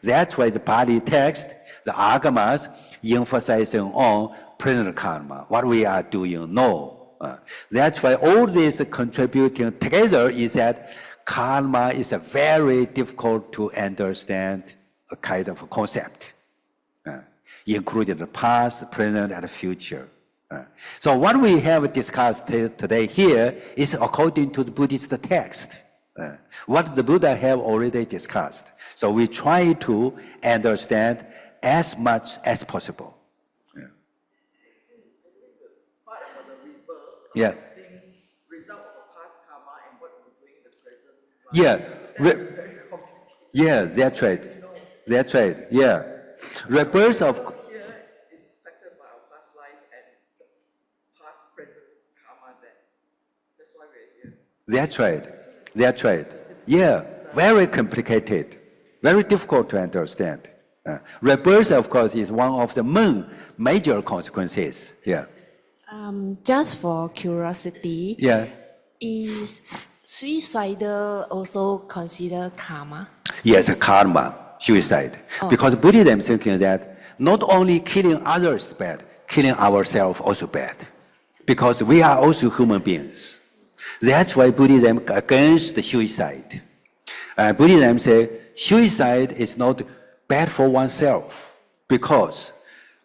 That's why the Pali text, the agamas, emphasizing on present karma, what we are doing now. That's why all this contributing together is that karma is a very difficult to understand a kind of a concept, including the past, present, and future. So what we have discussed today here is according to the Buddhist text, what the Buddha have already discussed. So we try to understand as much as possible. Yeah. Result of past karma and what we're doing in the present. Yeah. That's right. That's right. Yeah. Rebirth of. Here is affected by our past life and past present karma. That's why we're here. That's right. That's right. Yeah. Very complicated. Very difficult to understand. Rebirth, of course, is one of the major consequences. Yeah. Just for curiosity, is suicidal also considered karma? Yes, karma, suicide. Because Buddhism thinking that not only killing others bad, killing ourselves also bad. Because we are also human beings. That's why Buddhism against the suicide. Buddhism say suicide is not bad for oneself. Because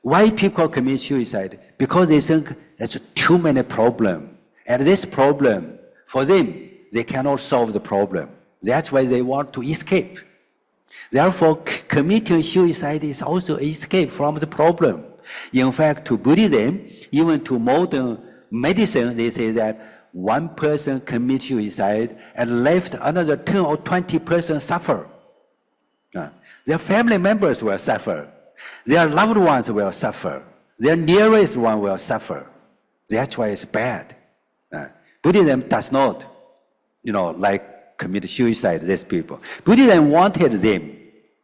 why people commit suicide? Because they think there's too many problems. And this problem, for them, they cannot solve the problem. That's why they want to escape. Therefore, committing suicide is also an escape from the problem. In fact, to Buddhism, even to modern medicine, they say that one person commits suicide and left another 10 or 20 persons suffer. Their family members will suffer. Their loved ones will suffer. Their nearest one will suffer. That's why it's bad. Buddhism does not, like commit suicide, these people. Buddhism wanted them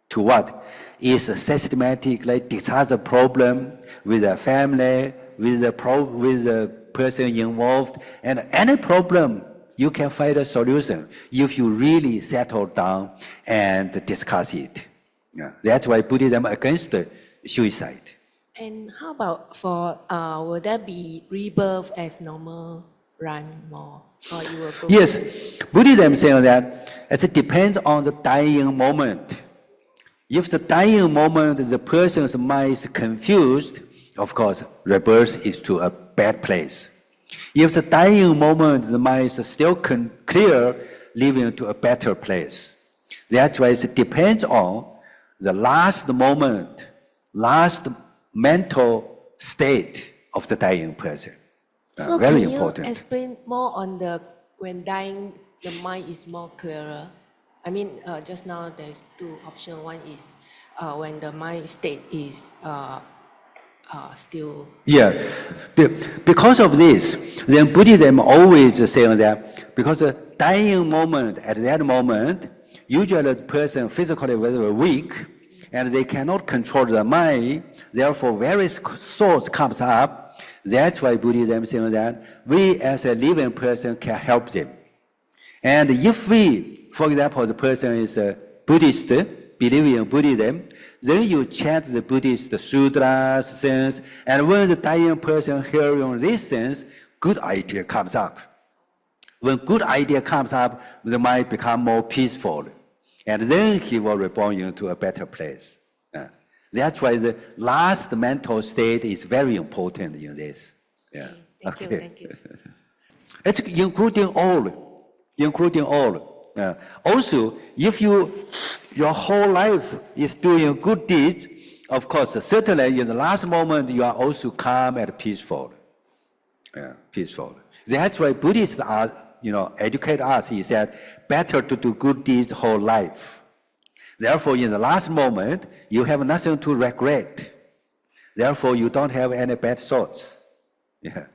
to what? Is systematically discuss the problem with the family, with the person involved, and any problem you can find a solution if you really settle down and discuss it. That's why Buddhism against suicide. And how about for, will there be rebirth as normal run more? Or you will go yes, Buddhism saying that it depends on the dying moment. If the dying moment, the person's mind is confused, of course, rebirth is to a bad place. If the dying moment, the mind is still clear, living to a better place. That's why it depends on the last moment, last mental state of the dying person. So very can important. You explain more on when dying, the mind is more clearer? I mean, just now there's two options. One is when the mind state is still... Yeah, because of this, then Buddhism always saying that because the dying moment, at that moment, usually the person physically very weak, and they cannot control the mind, therefore various thoughts comes up. That's why Buddhism saying that we as a living person can help them. And if we, for example, the person is a Buddhist, believing in Buddhism, then you chant the Buddhist sutras, things, and when the dying person hearing these things, good idea comes up. When good idea comes up, the mind become more peaceful. And then he will reborn into a better place. That's why the last mental state is very important in this. Yeah. Thank you, thank you. It's including all. Also, if your whole life is doing good deeds, of course, certainly in the last moment, you are also calm and peaceful. Peaceful. That's why Buddhists are, educate us. He said, better to do good deeds whole life. Therefore, in the last moment, you have nothing to regret. Therefore, you don't have any bad thoughts. Yeah.